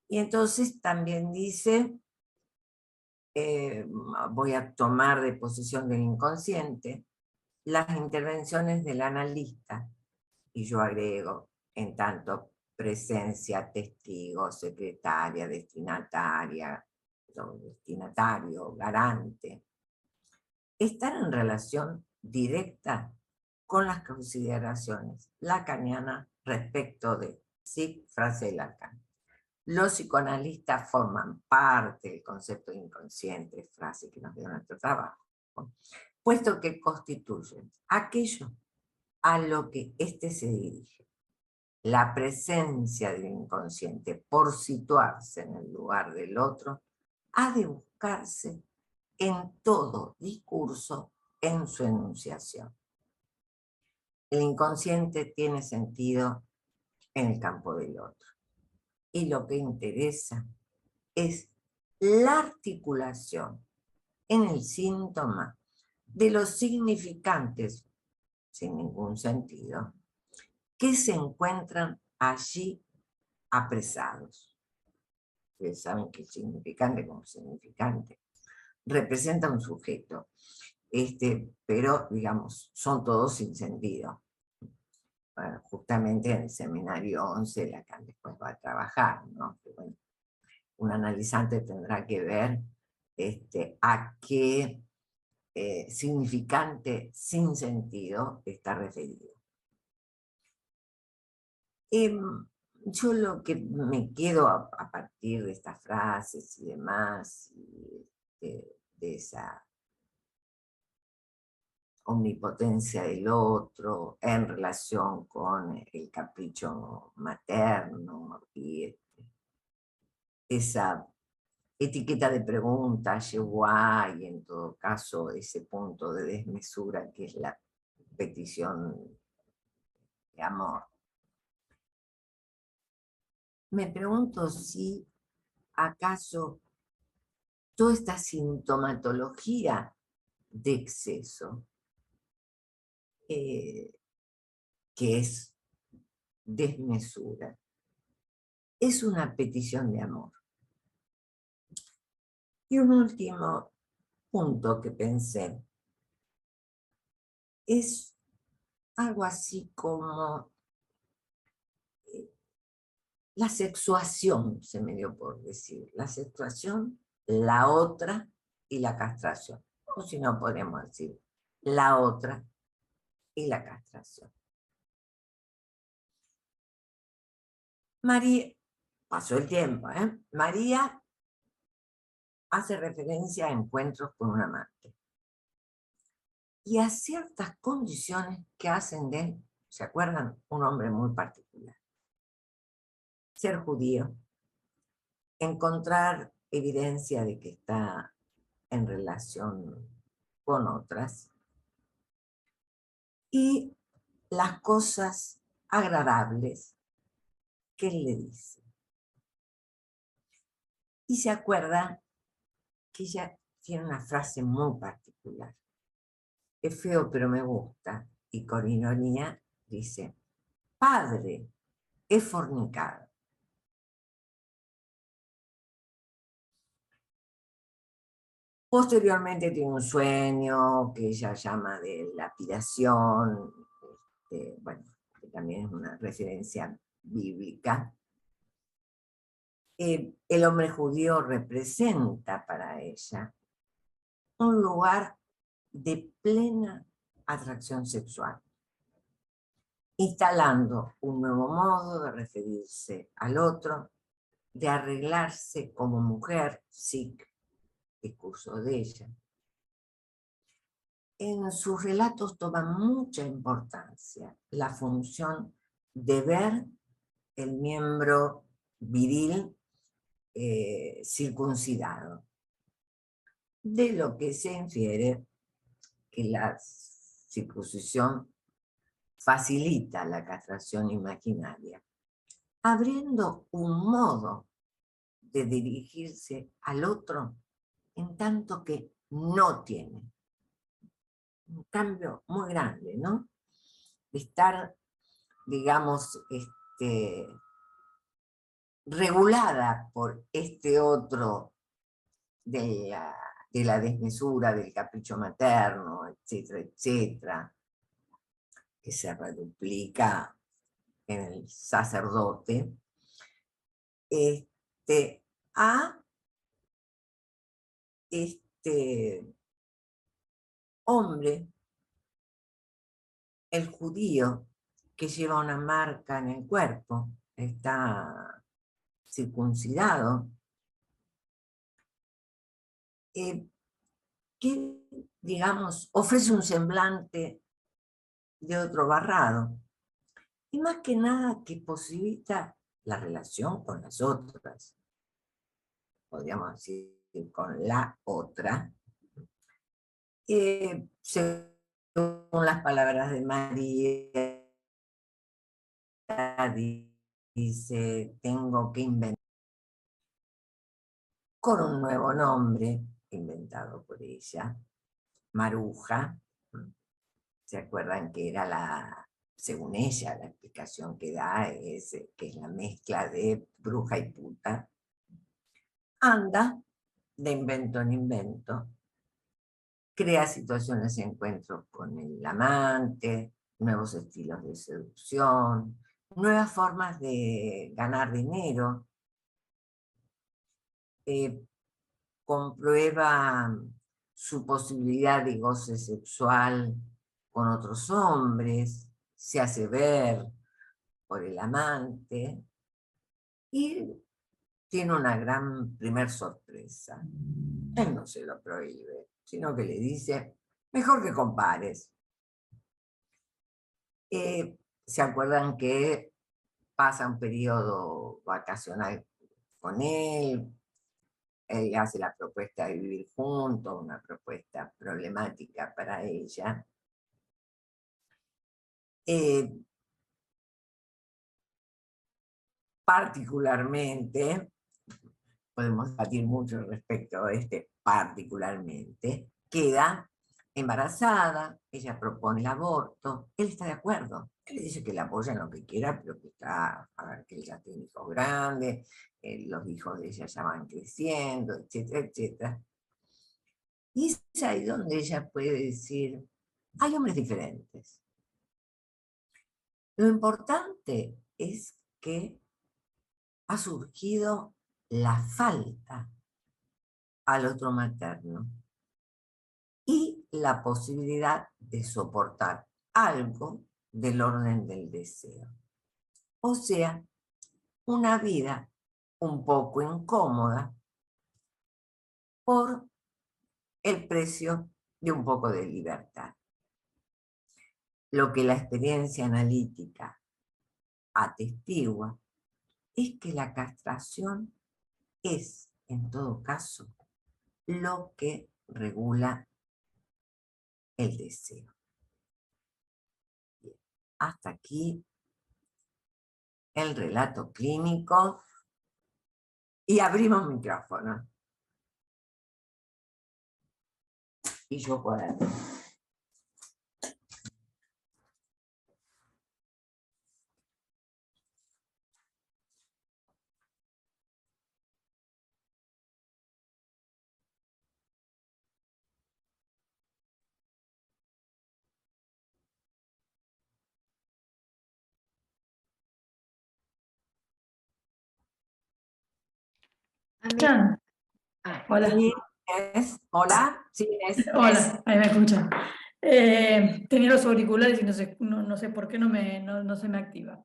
Y entonces también dice, voy a tomar de posesión del inconsciente, las intervenciones del analista, y yo agrego, en tanto presencia, testigo, secretaria, destinataria, destinatario, garante, están en relación directa con las consideraciones lacanianas respecto de sí, frase de Lacan. Los psicoanalistas forman parte del concepto de inconsciente, frase que nos dio nuestro trabajo, puesto que constituyen aquello a lo que éste se dirige. La presencia del inconsciente, por situarse en el lugar del otro, ha de buscarse en todo discurso en su enunciación. El inconsciente tiene sentido en el campo del otro. Y lo que interesa es la articulación en el síntoma de los significantes, sin ningún sentido, que se encuentran allí apresados. Ustedes saben que el significante como significante representa un sujeto, pero digamos, son todos sin sentido. Bueno, justamente en el seminario 11 Lacan después va a trabajar, ¿no? Que, bueno, un analizante tendrá que ver a qué significante sin sentido está referido. Yo lo que me quedo a partir de estas frases y demás, de esa omnipotencia del otro en relación con el capricho materno y esa etiqueta de pregunta llevó a, y en todo caso ese punto de desmesura que es la petición de amor. Me pregunto si acaso toda esta sintomatología de exceso, que es desmesura, es una petición de amor. Y un último punto que pensé es algo así como la sexuación, se me dio por decir, la sexuación, la otra y la castración. O si no, podríamos decir la otra y la castración. María, pasó el tiempo, María hace referencia a encuentros con un amante y a ciertas condiciones que hacen de él, ¿se acuerdan? Un hombre muy particular. Ser judío, encontrar evidencia de que está en relación con otras y las cosas agradables que él le dice. Y se acuerda que ella tiene una frase muy particular. Es feo, pero me gusta. Y con ironía dice, padre, he fornicado. Posteriormente tiene un sueño que ella llama de lapidación, bueno, que también es una referencia bíblica. El hombre judío representa para ella un lugar de plena atracción sexual, instalando un nuevo modo de referirse al otro, de arreglarse como mujer, Sic, discurso de ella. En sus relatos toma mucha importancia la función de ver el miembro viril circuncidado, de lo que se infiere que la circuncisión facilita la castración imaginaria, abriendo un modo de dirigirse al otro en tanto que no tiene. Un cambio muy grande, ¿no? Estar, digamos, regulada por este otro de la desmesura, del capricho materno, etcétera, etcétera, que se reduplica en el sacerdote, a este hombre, el judío, que lleva una marca en el cuerpo, está circuncidado, que, digamos, ofrece un semblante de otro barrado, y más que nada que posibilita la relación con las otras, podríamos decir con la otra, según las palabras de María, dice, tengo que inventar con un nuevo nombre inventado por ella, Maruja. ¿Se acuerdan que era según ella, la explicación que da es que es la mezcla de bruja y puta? Anda de invento en invento, crea situaciones de encuentros con el amante, nuevos estilos de seducción, nuevas formas de ganar dinero, comprueba su posibilidad de goce sexual con otros hombres, se hace ver por el amante y tiene una gran primer sorpresa. Él no se lo prohíbe, sino que le dice, mejor que compares. ¿Se acuerdan que pasa un periodo vacacional con él? Él hace la propuesta de vivir juntos, una propuesta problemática para ella. Particularmente, podemos debatir mucho respecto a particularmente, queda embarazada, ella propone el aborto, él está de acuerdo, él le dice que la apoya en lo que quiera, pero que está, a ver, que ella tiene hijos grandes, los hijos de ella ya van creciendo, etcétera, etcétera. Y es ahí donde ella puede decir, hay hombres diferentes. Lo importante es que ha surgido la falta al otro materno y la posibilidad de soportar algo del orden del deseo. O sea, una vida un poco incómoda por el precio de un poco de libertad. Lo que la experiencia analítica atestigua es que la castración es, en todo caso, lo que regula el deseo. Bien, hasta aquí el relato clínico y abrimos micrófono. Y yo por ahí. ¿Escuchan? Hola. Sí, es. Hola, sí, es. Hola, ahí me escuchan. Tenía los auriculares y no sé por qué no se me activa.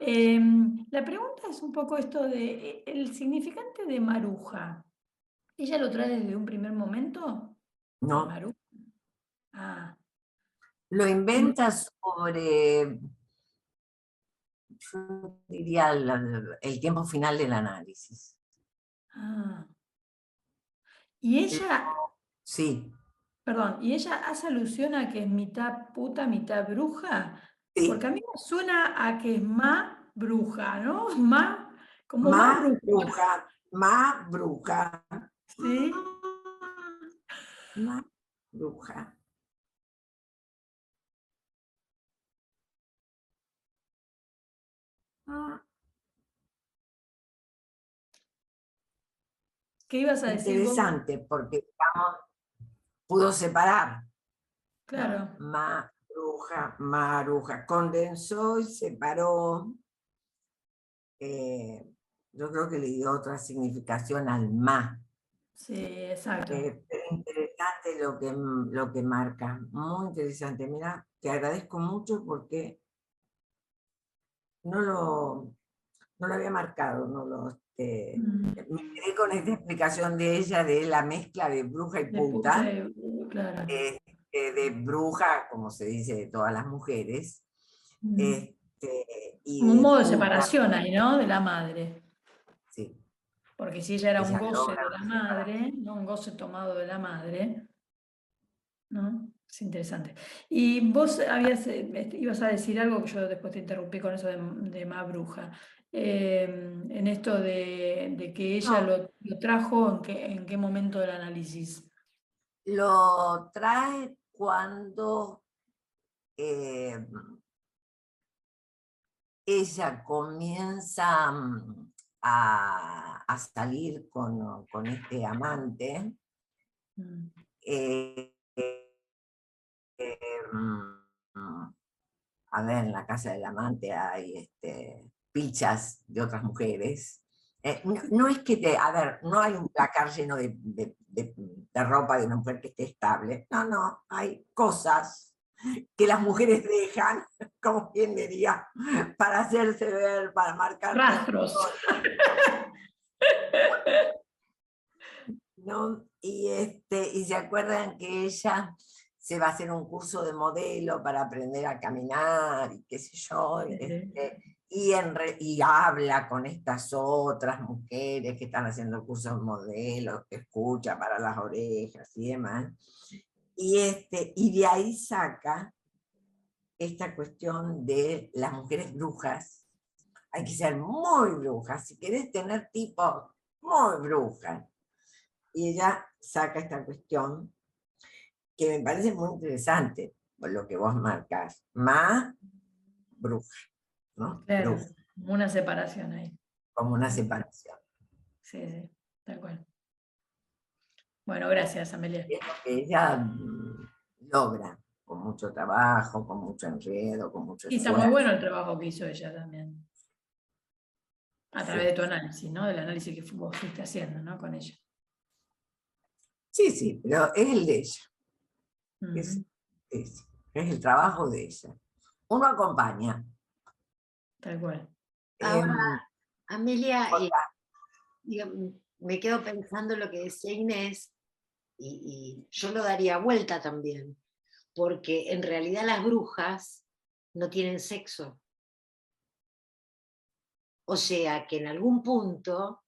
La pregunta es un poco esto de el significante de maruja. ¿Ella lo trae desde un primer momento? No, Maruja. Ah. lo inventa sobre, yo diría, el tiempo final del análisis. Ah. Y ella, Sí, perdón, ¿y ella hace alusión a que es mitad puta, mitad bruja? Porque sí. a mí me suena a que es más bruja, ¿no? Más, como más Más bruja. bruja, más bruja, ¿Sí? más bruja. Ah, ¿Qué ibas a decir vos? interesante, porque digamos, pudo separar, ¿no? Claro. Más bruja, maruja, condensó y separó. Yo creo que le dio otra significación al ma. Sí, exacto. Pero interesante lo que marca, muy interesante. Mira, te agradezco mucho porque no lo había marcado, me quedé con esta explicación de ella de la mezcla de bruja y De puta, claro. de bruja, como se dice, de todas las mujeres, y Como un de modo de puta, separación ahí, ¿no? De la madre. sí. Porque si ella era un Ella goce logra de la madre, ¿no? Un goce tomado de la madre, ¿no? Es interesante. Y vos ibas a decir algo que yo después te interrumpí con eso de Ma Bruja. En esto de que ella No, lo trajo, ¿en qué momento del análisis? lo trae cuando ella comienza a salir con este amante. Mm, eh, mm, a ver, en la casa del amante hay pichas de otras mujeres. No es que a ver, no hay un placar lleno de ropa de una mujer que esté estable. No, no, hay cosas que las mujeres dejan, como quien diría, para hacerse ver, para marcar Rastros. territorio, ¿no? Y se acuerdan que ella se va a hacer un curso de modelo para aprender a caminar y qué sé yo, y habla con estas otras mujeres que están haciendo el curso de modelo, que escucha para las orejas y demás, y de ahí saca esta cuestión de las mujeres brujas. Hay que ser muy brujas, si querés tener tipos muy brujas. Y ella saca esta cuestión que me parece muy interesante, por lo que vos marcás. Más bruja, ¿no? Claro, Bruja, como una separación ahí. como una separación. Sí, sí, tal cual. Bueno, gracias, Amelia. Es lo que ella logra, con mucho trabajo, con mucho enredo, con mucho Y está muy esfuerzo. bueno el trabajo que hizo ella también, a través Sí, de tu análisis, ¿no? Del análisis que vos fuiste haciendo, ¿no? Con ella. sí, sí, pero es el de ella. Es, Ujú, es el trabajo de ella. Uno acompaña. tal cual. Ahora, Em, Amelia, digamos, me quedo pensando lo que decía Inés, y yo lo daría vuelta también, porque en realidad las brujas no tienen sexo. O sea que en algún punto,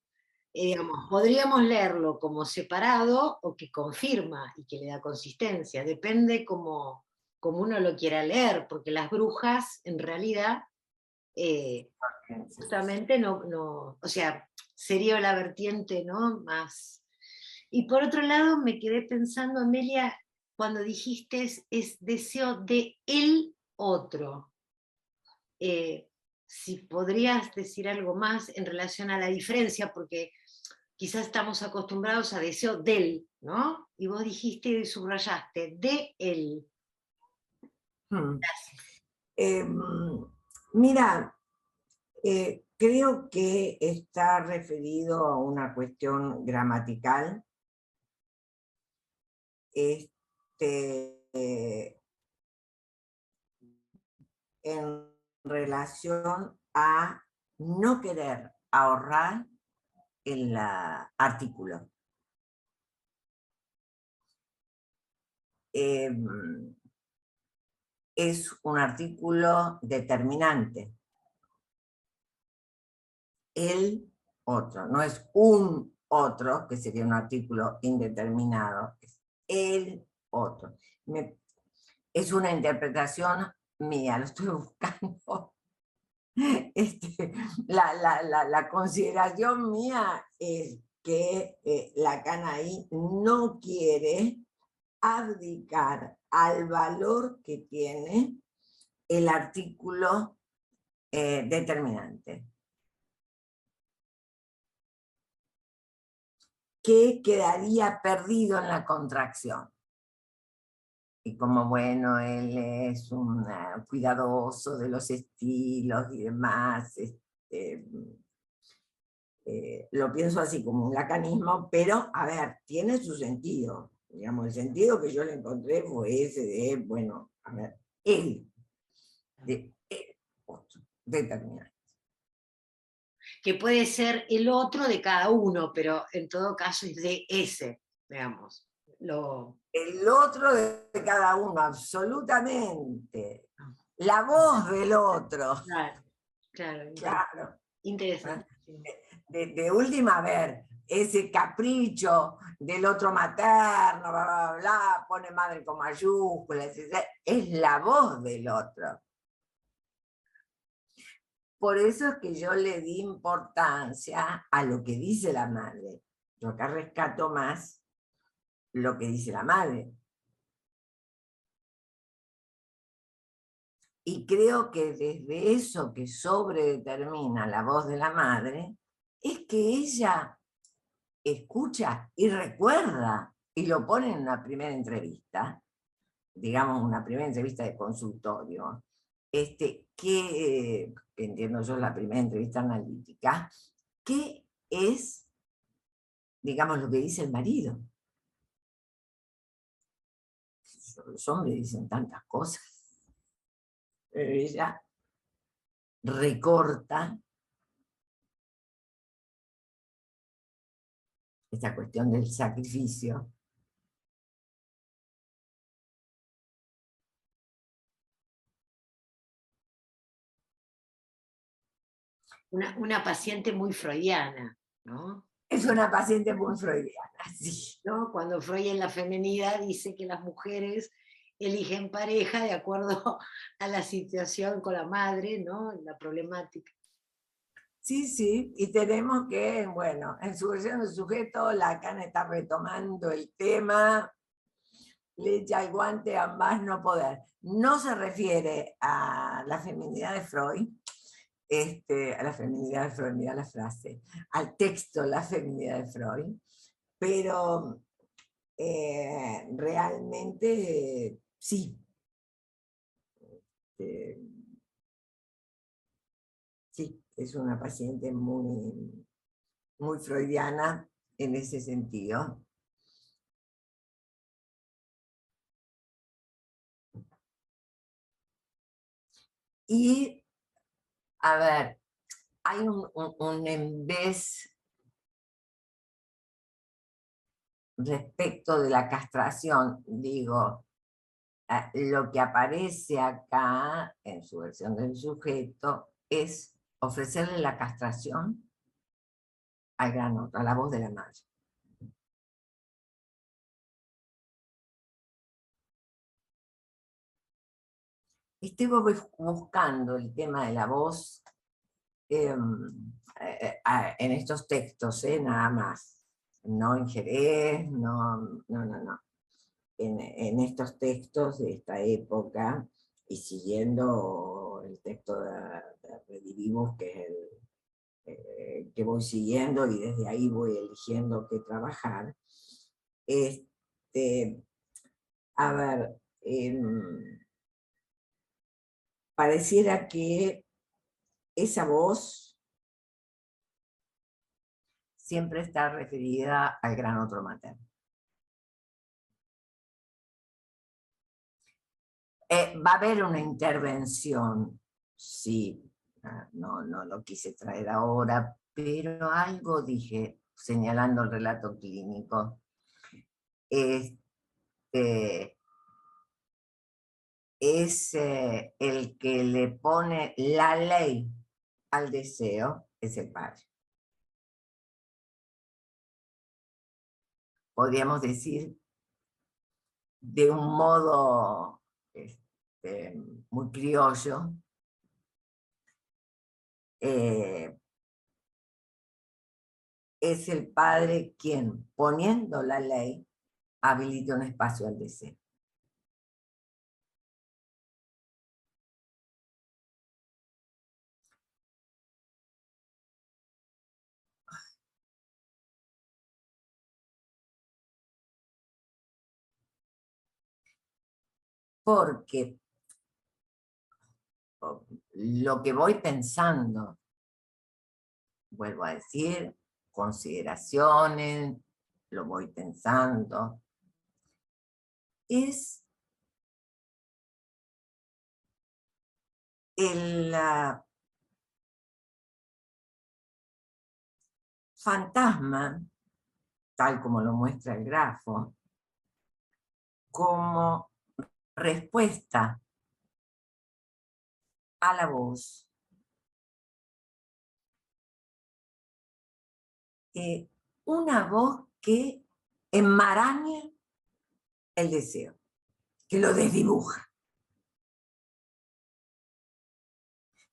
digamos, podríamos leerlo como separado o que confirma y que le da consistencia. Depende como uno lo quiera leer, porque las brujas en realidad justamente no, o sea, sería la vertiente, ¿no? Más. Y por otro lado, me quedé pensando, Amelia, cuando dijiste es deseo de el otro. Si podrías decir algo más en relación a la diferencia, porque quizás estamos acostumbrados a deseo del, ¿no? Y vos dijiste y subrayaste, de él. hmm. Mira, creo que está referido a una cuestión gramatical, en relación a no querer ahorrar el artículo. Es un artículo determinante. El otro, no es un otro, que sería un artículo indeterminado, es el otro. Es una interpretación mía, lo estoy buscando. La consideración mía es que Lacan ahí no quiere abdicar al valor que tiene el artículo determinante, que quedaría perdido en la contracción. y como bueno, él es un cuidadoso de los estilos y demás. Lo pienso así como un lacanismo, pero a ver, tiene su sentido. Digamos, el sentido que yo le encontré fue ese de, bueno, a ver, él, de él, otro, determinado. Que puede ser el otro de cada uno, pero en todo caso es de ese, digamos. El otro de cada uno, absolutamente. La voz del otro. Claro, claro, Claro. interesante. De última, a ver, ese capricho del otro materno, bla, bla, bla, pone madre con mayúsculas, es la voz del otro. Por eso es que yo le di importancia a lo que dice la madre. Yo acá rescato más lo que dice la madre. Y creo que desde eso que sobredetermina la voz de la madre, es que ella escucha y recuerda, y lo pone en una primera entrevista, digamos una primera entrevista de consultorio, que entiendo yo la primera entrevista analítica, que es, digamos, lo que dice el marido. Los hombres dicen tantas cosas, pero ella recorta esta cuestión del sacrificio. Una paciente muy freudiana, ¿no? Es una paciente muy freudiana, sí. ¿No? Cuando Freud en la feminidad dice que las mujeres eligen pareja de acuerdo a la situación con la madre, ¿no? La problemática. Sí, sí, y tenemos que, bueno, en su versión del sujeto, Lacan está retomando el tema, le echa el guante a más no poder. No se refiere a la feminidad de Freud, a la feminidad de Freud, mira la frase, al texto La feminidad de Freud, pero realmente sí. Eh, sí, es una paciente muy, muy freudiana en ese sentido. Y, a ver, hay un embés respecto de la castración, digo, lo que aparece acá en su versión del sujeto es ofrecerle la castración al gran otro, a la voz de la madre. Estoy buscando el tema de la voz en estos textos, nada más. No en Jerez, no. En estos textos de esta época y siguiendo el texto de Redivivus, que es el que voy siguiendo y desde ahí voy eligiendo qué trabajar. Este, a ver, pareciera que esa voz siempre está referida al gran otro materno. Va a haber una intervención, sí, no lo quise traer ahora, pero algo dije, señalando el relato clínico. Es el que le pone la ley al deseo, es el padre. Podríamos decir de un modo muy criollo, es el padre quien, poniendo la ley, habilita un espacio al deseo. porque lo que voy pensando, vuelvo a decir, consideraciones, lo voy pensando, es el fantasma, tal como lo muestra el grafo, como respuesta a la voz, una voz que enmaraña el deseo, que lo desdibuja.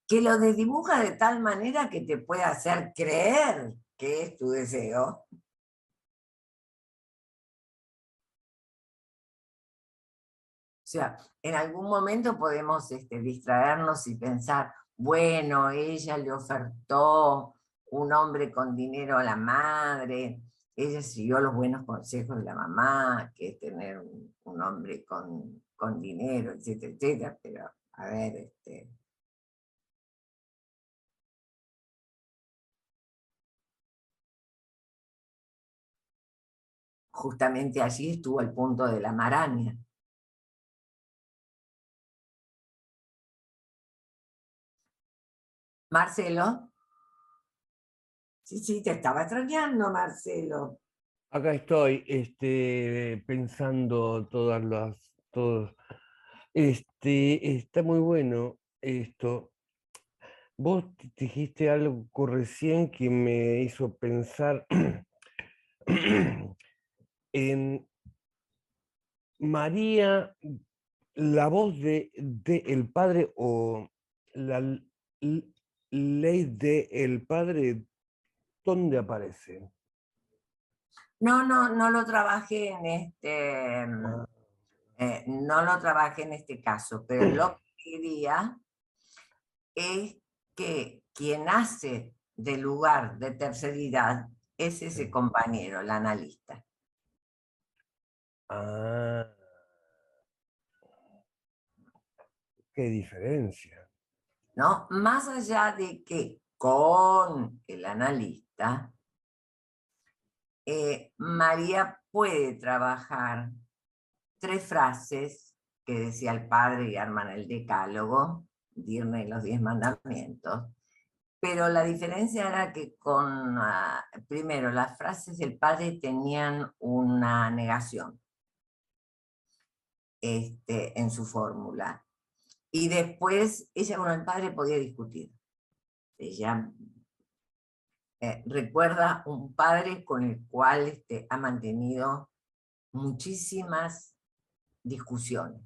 Que lo desdibuja de tal manera que te puede hacer creer que es tu deseo. O sea, en algún momento podemos distraernos y pensar, bueno, ella le ofertó un hombre con dinero a la madre, ella siguió los buenos consejos de la mamá, que es tener un hombre con dinero, etcétera, etcétera, pero a ver, justamente allí estuvo el punto de la maraña. Marcelo. Sí, te estaba extrañando, Marcelo. Acá estoy, pensando está muy bueno esto. Vos dijiste algo recién que me hizo pensar en María, la voz de el padre o la ley de el padre, ¿dónde aparece? No lo trabajé Ah, no lo trabajé en este caso, pero lo que diría es que quien hace del lugar de terceridad es ese compañero, el analista. ah, qué diferencia. ¿No? Más allá de que con el analista, María puede trabajar 3 frases que decía el padre y arman el decálogo, dirme los 10 mandamientos, pero la diferencia era que primero, las frases del padre tenían una negación en su fórmula. Y después ella con el padre podía discutir. Ella recuerda un padre con el cual ha mantenido muchísimas discusiones.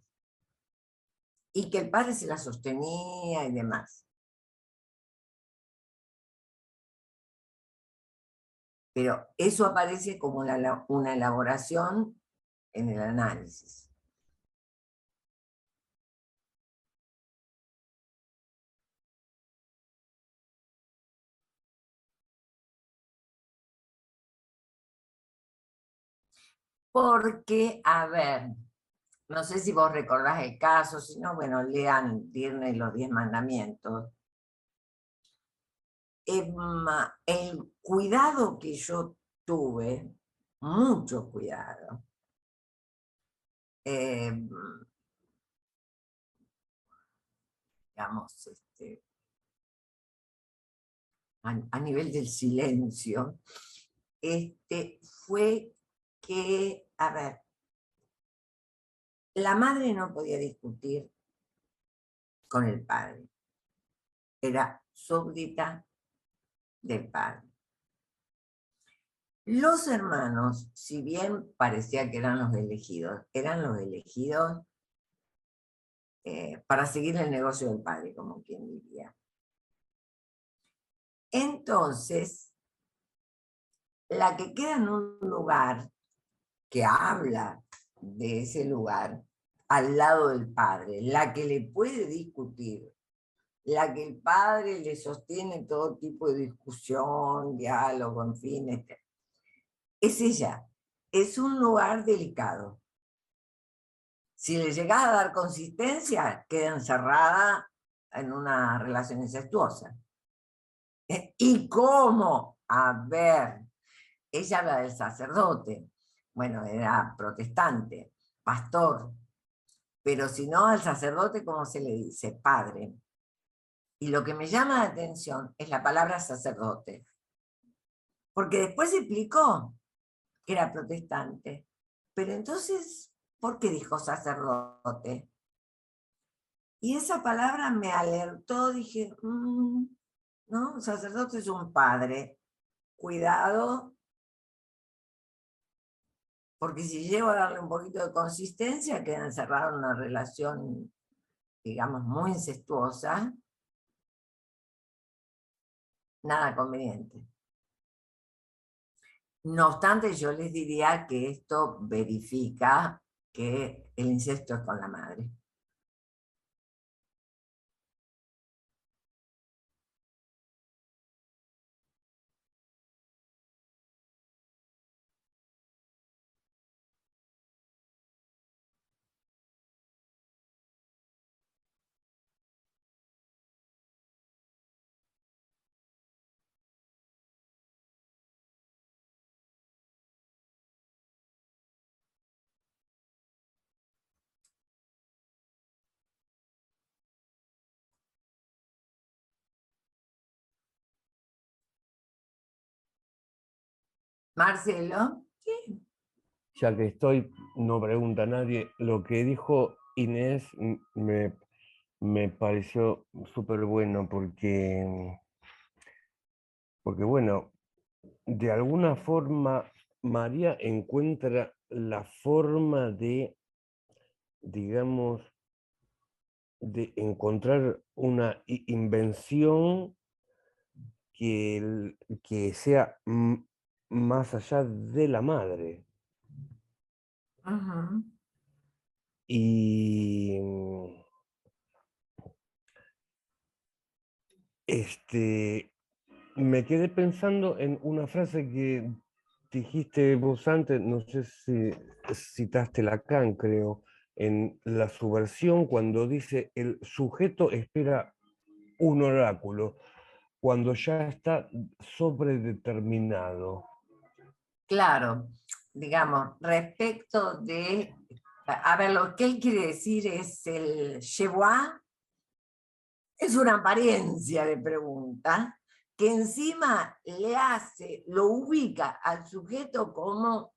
Y que el padre se la sostenía y demás. Pero eso aparece como una elaboración en el análisis. Porque, a ver, no sé si vos recordás el caso, si no, bueno, lean Dirne los 10 mandamientos. El cuidado que yo tuve, mucho cuidado, digamos, a nivel del silencio, fue que, a ver, la madre no podía discutir con el padre, era súbdita del padre. Los hermanos, si bien parecía que eran los elegidos para seguir el negocio del padre, como quien diría. Entonces, la que queda en un lugar que habla de ese lugar al lado del padre, la que le puede discutir, la que el padre le sostiene todo tipo de discusión, diálogo, en fin, es ella. Es un lugar delicado. Si le llegás a dar consistencia, queda encerrada en una relación incestuosa. ¿Y cómo? A ver, ella habla del sacerdote. Bueno, era protestante, pastor. Pero si no, al sacerdote, ¿cómo se le dice? Padre. Y lo que me llama la atención es la palabra sacerdote. Porque después se explicó que era protestante. Pero entonces, ¿por qué dijo sacerdote? Y esa palabra me alertó, dije, no, sacerdote es un padre. Cuidado, porque si llego a darle un poquito de consistencia, queda encerrado en una relación, digamos, muy incestuosa. Nada conveniente. No obstante, yo les diría que esto verifica que el incesto es con la madre. Marcelo, sí. Ya que estoy, no pregunta a nadie, lo que dijo Inés me pareció súper bueno porque bueno, de alguna forma María encuentra la forma de, digamos, de encontrar una invención que sea más allá de la madre. Ujú. Y me quedé pensando en una frase que dijiste vos antes, no sé si citaste Lacan, creo, en la subversión, cuando dice el sujeto espera un oráculo, cuando ya está sobredeterminado. Claro, digamos, respecto de, a ver, lo que él quiere decir es el je vois, es una apariencia de pregunta que encima le hace, lo ubica al sujeto como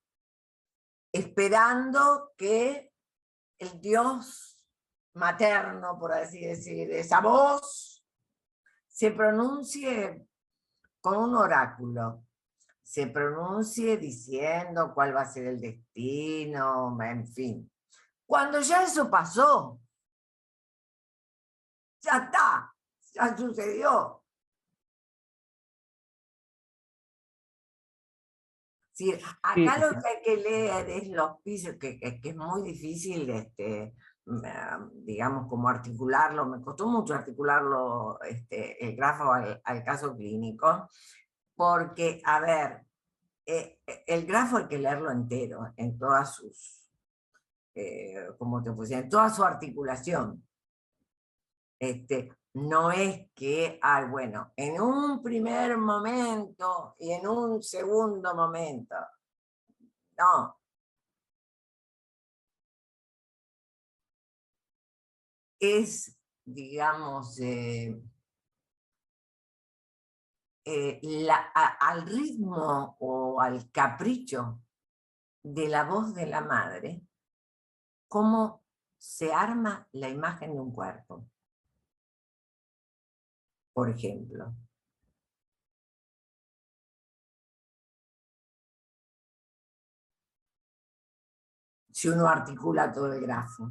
esperando que el Dios materno, por así decir, esa voz, se pronuncie con un oráculo, se pronuncie diciendo cuál va a ser el destino, en fin. Cuando ya eso pasó, ya está, ya sucedió. Sí, acá Sí, lo que hay que leer es los pisos, que es muy difícil, digamos, como articularlo, me costó mucho articularlo, el grafo al caso clínico, porque, a ver, el grafo hay que leerlo entero, en todas sus, como te puse, en toda su articulación. No es que, bueno, en un primer momento y en un segundo momento. No. Es, digamos, al ritmo o al capricho de la voz de la madre, cómo se arma la imagen de un cuerpo, por ejemplo. Si uno articula todo el grafo.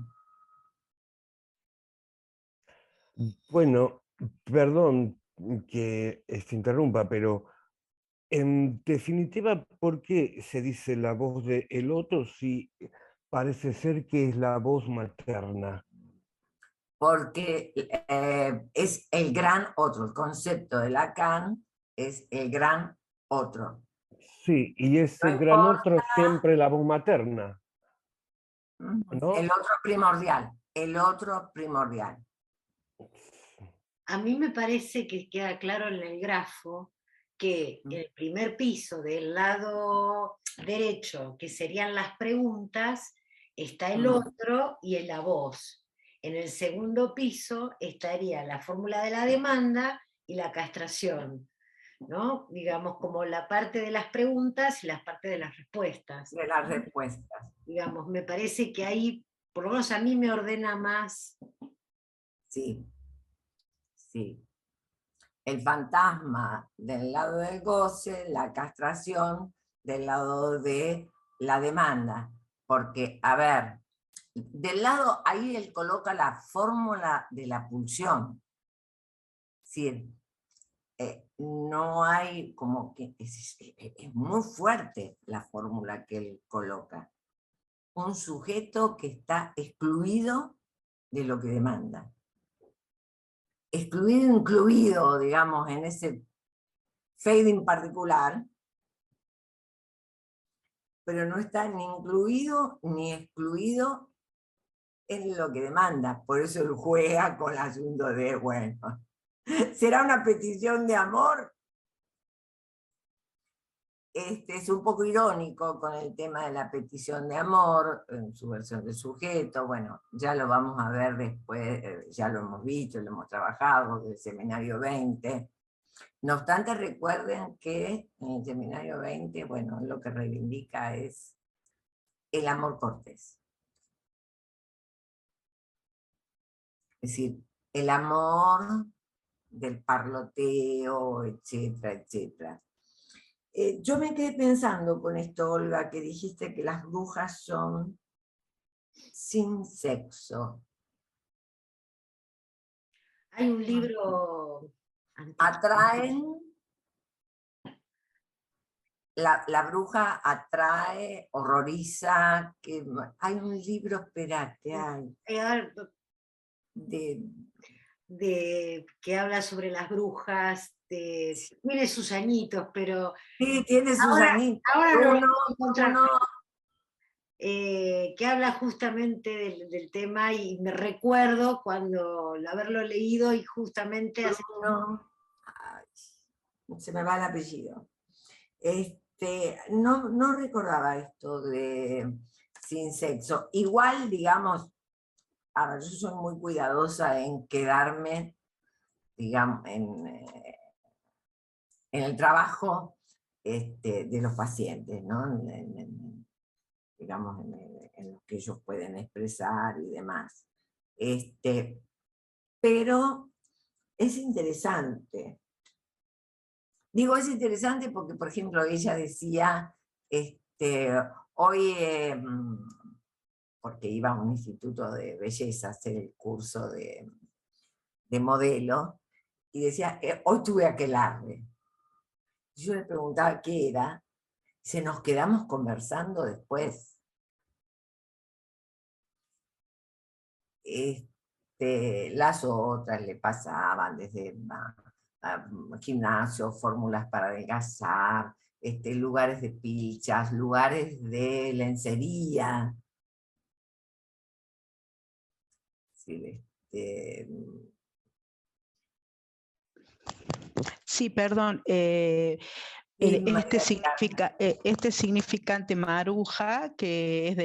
bueno, perdón que interrumpa, pero en definitiva, ¿por qué se dice la voz de el otro si parece ser que es la voz materna? Porque es el gran otro, el concepto de Lacan es el gran otro. Sí, y No ese gran importa, otro siempre la voz materna. ¿no? El otro primordial, el otro primordial. A mí me parece que queda claro en el grafo que el primer piso del lado derecho, que serían las preguntas, está el otro y en la voz. En el segundo piso estaría la fórmula de la demanda y la castración, ¿no? Digamos, como la parte de las preguntas y la parte de las respuestas. De las respuestas. Digamos, me parece que ahí, por lo menos a mí me ordena más. Sí, sí. El fantasma del lado del goce, la castración del lado de la demanda. Porque, a ver, del lado, ahí él coloca la fórmula de la pulsión. Es decir, no hay como que, es muy fuerte la fórmula que él coloca. Un sujeto que está excluido de lo que demanda. Excluido, incluido, digamos, en ese fading particular, pero no está ni incluido ni excluido en lo que demanda. Por eso él juega con el asunto de, bueno, ¿será una petición de amor? Es un poco irónico con el tema de la petición de amor, en su versión de sujeto, bueno, ya lo vamos a ver después, ya lo hemos visto, lo hemos trabajado, del seminario 20. No obstante, recuerden que en el seminario 20, bueno, lo que reivindica es el amor cortés. Es decir, el amor del parloteo, etcétera, etcétera. Yo me quedé pensando con esto, Olga, que dijiste que las brujas son sin sexo. Hay un libro Atraen, la bruja atrae, horroriza, que hay un libro, espérate, hay, que habla sobre las brujas, tiene sus añitos, pero sí, tiene sus ahora añitos. lo voy a encontrar. Que habla justamente del tema y me recuerdo cuando haberlo leído y justamente hace... se me va el apellido. No recordaba esto de sin sexo. Igual, digamos, a ver, yo soy muy cuidadosa en quedarme, digamos, en el trabajo de los pacientes, ¿no? Digamos, en lo que ellos pueden expresar y demás. Pero es interesante. Digo, es interesante porque, por ejemplo, ella decía, hoy, porque iba a un instituto de belleza a hacer el curso de modelo, y decía, hoy tuve aquelarre. Yo le preguntaba qué era, se nos quedamos conversando después. Las otras le pasaban desde gimnasio, fórmulas para adelgazar, lugares de pilchas, lugares de lencería. Sí, sí, perdón. Este significante maruja, que es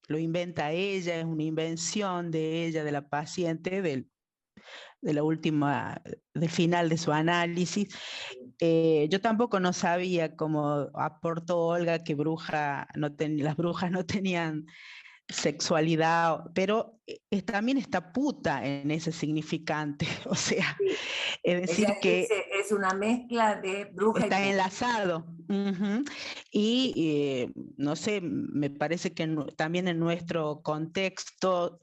lo inventa ella, es una invención de ella, de la paciente, del final de su análisis. Yo tampoco no sabía, como aportó Olga, que las brujas no tenían sexualidad, pero también está puta en ese significante, o sea, es decir que es una mezcla de bruja está y enlazado. Y no sé, me parece que también en nuestro contexto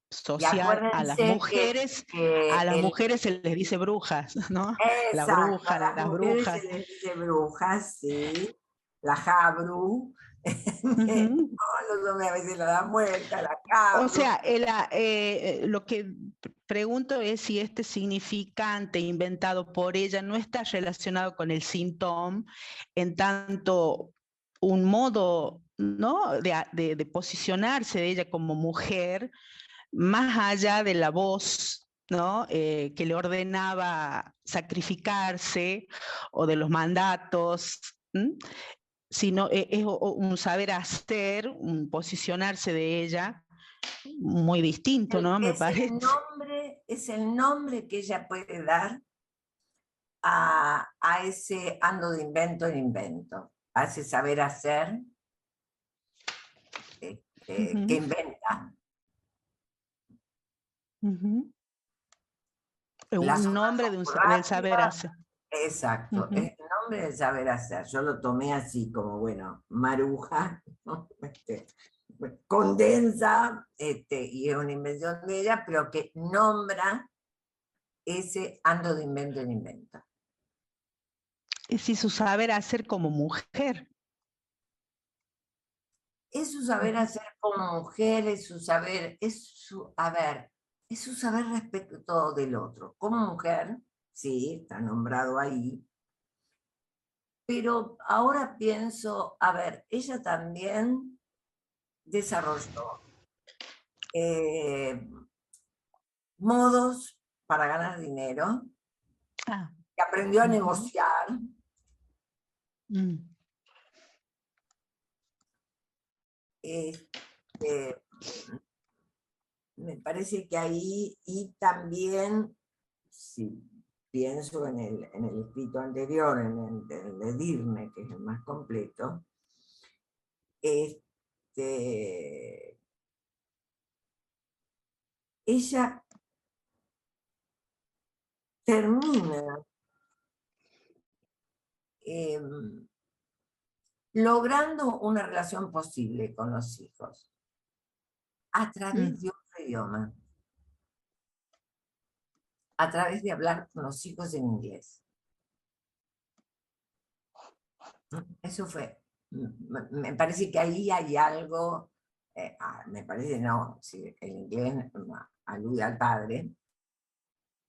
social, a las mujeres se les dice brujas, ¿no? Exacto, la bruja, las brujas. Se les dice brujas, sí, la jabru. A veces la dan vuelta, la jabru. O sea, lo que pregunto es si este significante inventado por ella no está relacionado con el síntoma, en tanto un modo ¿no? De posicionarse de ella como mujer, más allá de la voz, ¿no? Que le ordenaba sacrificarse o de los mandatos, sino es un saber hacer, un posicionarse de ella muy distinto, ¿no? Me parece. Es el nombre que ella puede dar a ese ando de invento en invento, a ese saber hacer que inventa. Un nombre del saber hacer. Exacto, es el nombre del saber hacer. Yo lo tomé así como, bueno, Maruja, ¿no? Condensa, y es una invención de ella, pero que nombra ese ando de invento en invento. Es decir, su saber hacer como mujer. Es su saber hacer como mujer, es su saber respecto del otro. Como mujer, sí, está nombrado ahí, pero ahora pienso, ella también desarrolló modos para ganar dinero, que aprendió a negociar. Me parece que ahí, y también, si pienso en el escrito anterior, en el de Dirne, que es el más completo, ella termina logrando una relación posible con los hijos a través de otro idioma, a través de hablar con los hijos en inglés. Eso fue, me parece que ahí hay algo, me parece no, si el inglés alude al padre,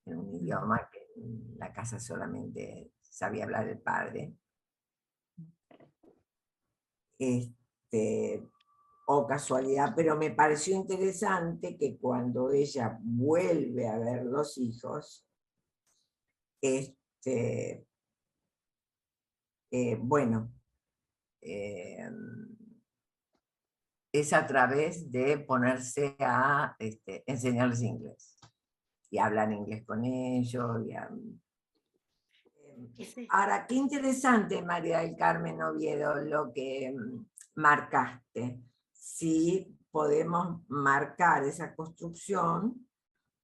en un idioma que en la casa solamente sabía hablar el padre. O casualidad, pero me pareció interesante que cuando ella vuelve a ver los hijos, bueno, es a través de ponerse a enseñarles inglés. Y hablan inglés con ellos. Ahora, qué interesante, María del Carmen Oviedo, lo que marcaste. Sí, podemos marcar esa construcción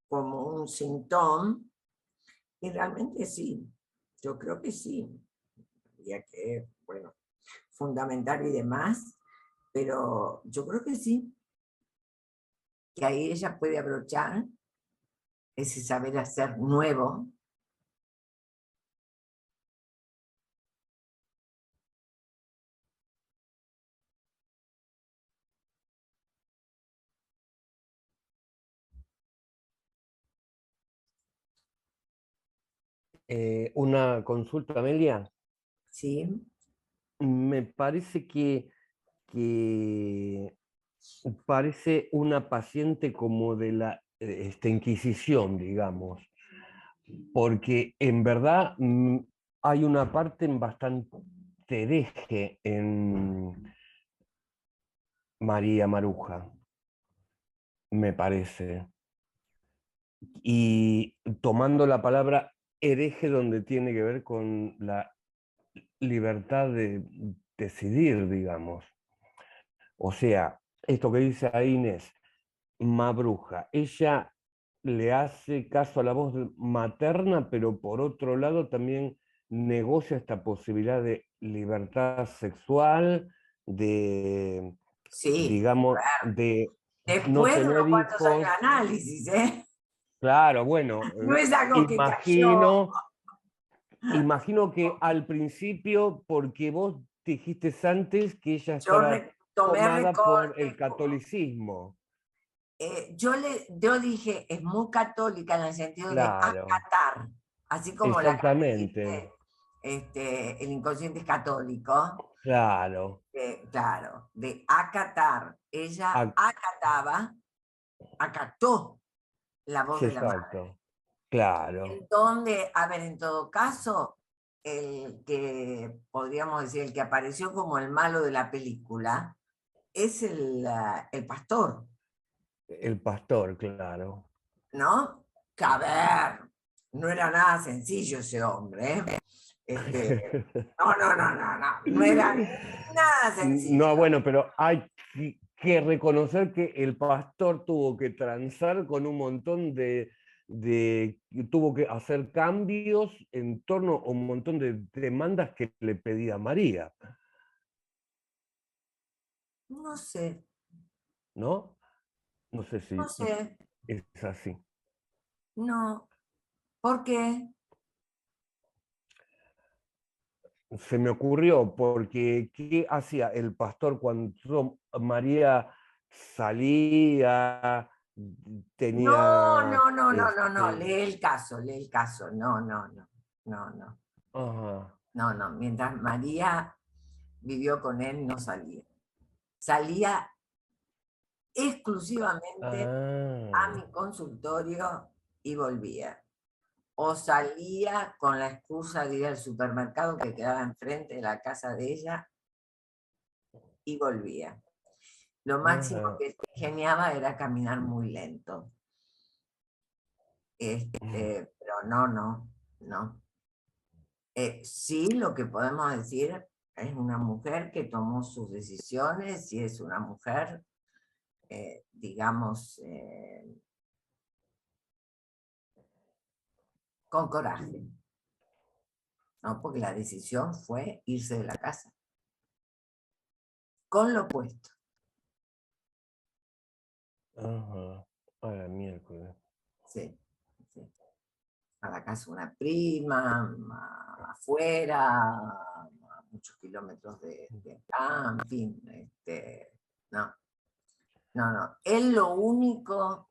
como un síntoma, y realmente sí, yo creo que sí. Habría que, bueno, fundamental y demás, pero yo creo que sí, que ahí ella puede abrochar ese saber hacer nuevo. Una consulta, Amelia. Sí. Me parece que parece una paciente como de la Inquisición, digamos, porque en verdad hay una parte bastante hereje en María Maruja, me parece. Y tomando la palabra hereje donde tiene que ver con la libertad de decidir, digamos. O sea, esto que dice ahí Inés, Mabruja, ella le hace caso a la voz materna, pero por otro lado también negocia esta posibilidad de libertad sexual, de, Sí, digamos, de después no de tener unos cuantos años hijos. de análisis, ¿eh? Claro, bueno, No es algo que cayó. imagino que al principio, porque vos dijiste antes que ella Yo estaba tomé tomada por el recortes. catolicismo. Yo dije, es muy católica en el sentido de Claro, acatar, así como la exactamente. el inconsciente es católico. Claro. Claro, de acatar. Ella Ac- acató la voz sí, de la madre. exacto. Claro. En donde, a ver, en todo caso, el que, podríamos decir, el que apareció como el malo de la película, es el pastor, El pastor, claro. ¿no? Que a ver, no era nada sencillo ese hombre, ¿eh? No era nada sencillo. No, bueno, pero hay que reconocer que el pastor tuvo que transar con un montón tuvo que hacer cambios en torno a un montón de demandas que le pedía María, No sé, ¿no? No sé no si sé, es así. no. ¿Por qué? Se me ocurrió, porque ¿qué hacía el pastor cuando María salía, tenía... Lee el caso, lee el caso. No. Ajá. No. Mientras María vivió con él, no salía. Salía exclusivamente a mi Ah, consultorio y volvía. O salía con la excusa de ir al supermercado que quedaba enfrente de la casa de ella y volvía. Lo máximo ajá. que ingeniaba era caminar muy lento. Pero no. Sí, lo que podemos decir es una mujer que tomó sus decisiones y es una mujer, digamos, con coraje, ¿no? Porque la decisión fue irse de la casa, con lo opuesto. Ajá. A la miércoles. Sí. A la casa de una prima, afuera, a muchos kilómetros de acá, en fin, no. Él lo único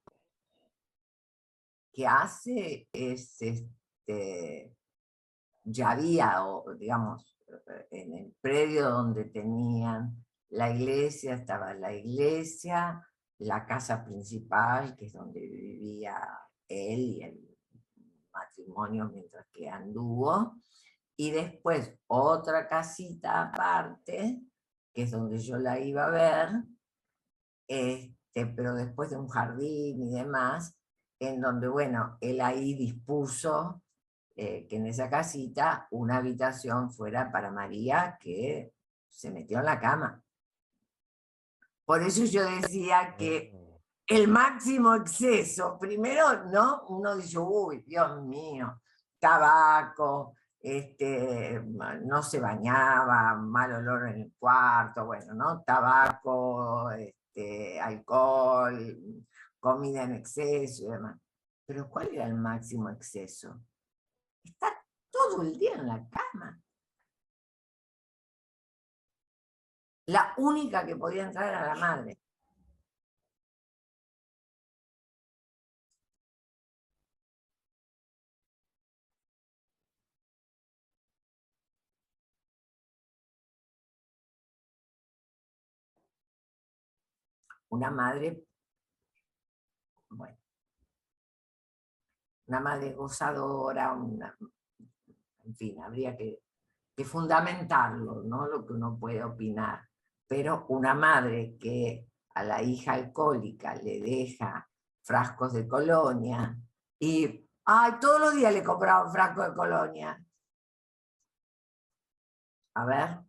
que hace es, ya había, o digamos, en el predio donde tenían la iglesia, estaba la iglesia, la casa principal, que es donde vivía él y el matrimonio mientras que anduvo, y después otra casita aparte, que es donde yo la iba a ver, pero después de un jardín y demás, en donde, bueno, él ahí dispuso que en esa casita una habitación fuera para María, que se metió en la cama. Por eso yo decía que Ah. el máximo exceso, primero, ¿no? Uno dice, uy, Dios mío, tabaco, no se bañaba, mal olor en el cuarto, bueno, ¿no? Tabaco, alcohol, comida en exceso y demás. Pero ¿cuál era el máximo exceso? Estar todo el día en la cama. La única que podía entrar era la madre. Una madre, bueno, una madre gozadora, en fin, habría que fundamentarlo, ¿no? Lo que uno puede opinar. Pero una madre que a la hija alcohólica le deja frascos de colonia y todos los días le compraba un frasco de colonia. A ver.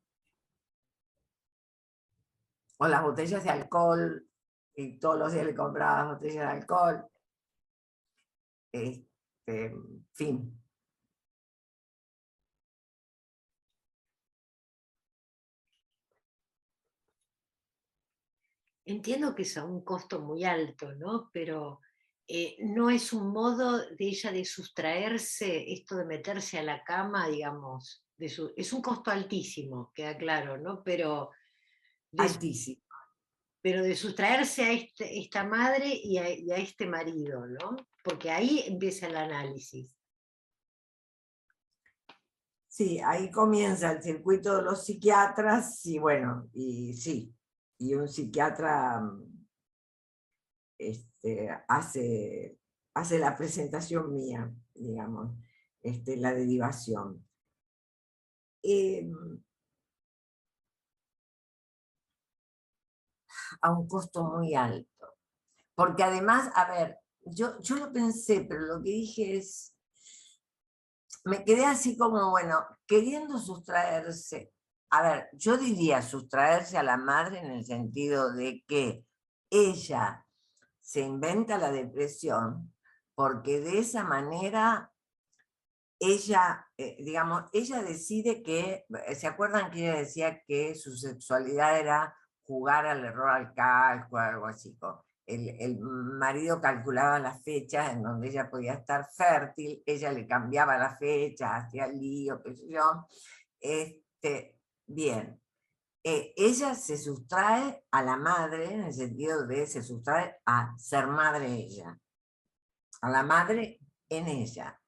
O las botellas de alcohol, y todos los días le compraba botellas de alcohol. En fin. Entiendo que es a un costo muy alto, ¿no? Pero no es un modo de ella de sustraerse, esto de meterse a la cama, digamos, es un costo altísimo, queda claro, ¿no? Altísimo. Pero de sustraerse a esta madre y a este marido, ¿no? Porque ahí empieza el análisis. Sí, ahí comienza el circuito de los psiquiatras y bueno, y sí, y un psiquiatra hace la presentación mía, digamos, la derivación. A un costo muy alto. Porque además, a ver, yo lo pensé, pero lo que dije es, me quedé así como, bueno, queriendo sustraerse. A ver, yo diría sustraerse a la madre en el sentido de que ella se inventa la depresión porque de esa manera ella, digamos, ella decide que, ¿se acuerdan que ella decía que su sexualidad era jugar al error al cálculo, algo así? El marido calculaba las fechas en donde ella podía estar fértil, ella le cambiaba la fecha, hacía lío, qué sé yo. Bien, ella se sustrae a la madre, en el sentido de se sustrae a ser madre ella, a la madre en ella.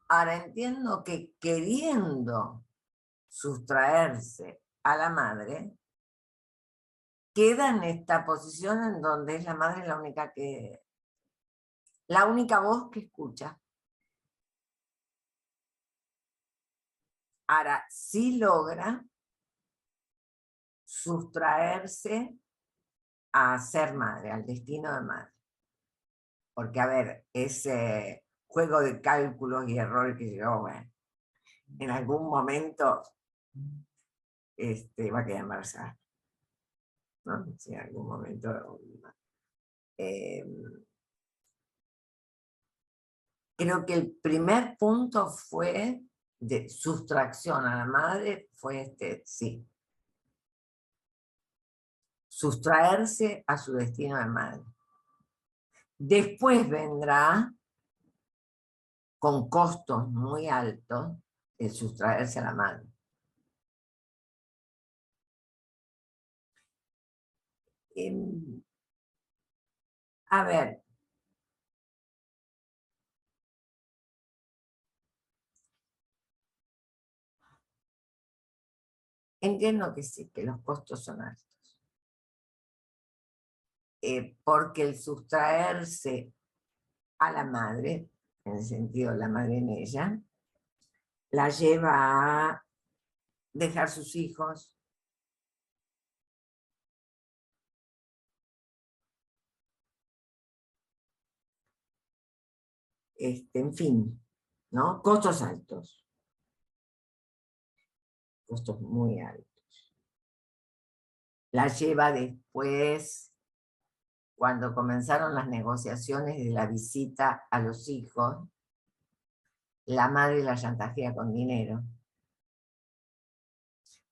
Ahora entiendo que queriendo sustraerse a la madre, queda en esta posición en donde es la madre la única voz que escucha. Ahora sí logra sustraerse a ser madre, al destino de madre. Porque, a ver, ese juego de cálculos y errores que yo, bueno, en algún momento va a quedar embarazada, ¿no? Si en algún momento... creo que el primer punto fue de sustracción a la madre, fue sí. Sustraerse a su destino de madre. Después vendrá, con costos muy altos, el sustraerse a la madre. A ver, entiendo que sí, que los costos son altos. Porque el sustraerse a la madre, en el sentido de la madre en ella, la lleva a dejar sus hijos, en fin, ¿no? Costos altos. Costos muy altos. La lleva después, cuando comenzaron las negociaciones de la visita a los hijos, la madre la chantajea con dinero.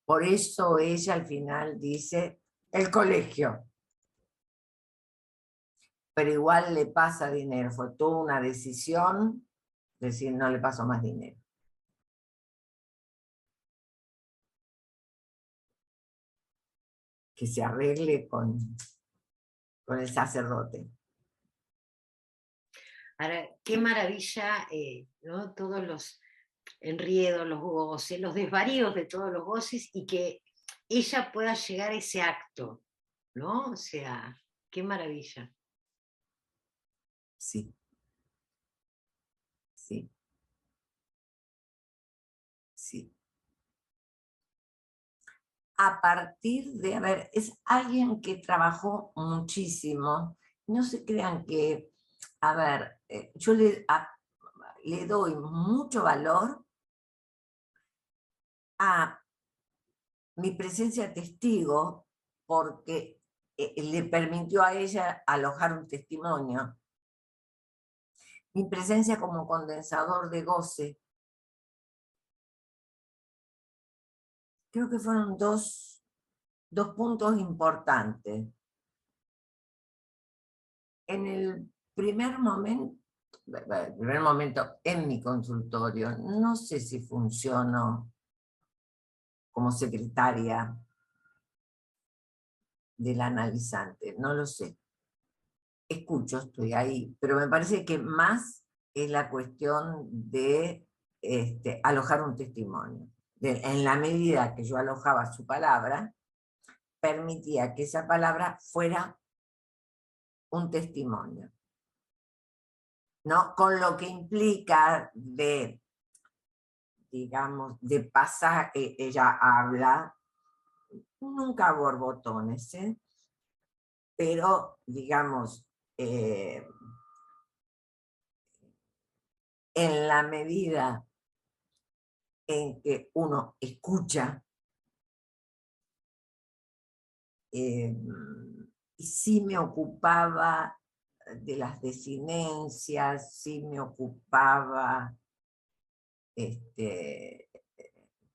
Por eso ella al final dice, el colegio. Pero igual le pasa dinero. Fue toda una decisión, decir, no le paso más dinero. Que se arregle con el sacerdote. Ahora, qué maravilla, ¿no? Todos los enriedos, los goces, los desvaríos de todos los goces y que ella pueda llegar a ese acto, ¿no? O sea, qué maravilla. Sí. Sí. Sí. A partir de, a ver, es alguien que trabajó muchísimo. No se crean que, a ver, yo le doy mucho valor a mi presencia de testigo porque le permitió a ella alojar un testimonio. Mi presencia como condensador de goce. Creo que fueron dos puntos importantes. En el primer momento en mi consultorio, no sé si funcionó como secretaria del analizante, no lo sé. Escucho, estoy ahí, pero me parece que más es la cuestión de alojar un testimonio. en la medida que yo alojaba su palabra, permitía que esa palabra fuera un testimonio, ¿no? Con lo que implica de, digamos, de pasaje, ella habla, nunca a borbotones, ¿eh? Pero, digamos, en la medida en que uno escucha, y sí me ocupaba de las desinencias, sí me ocupaba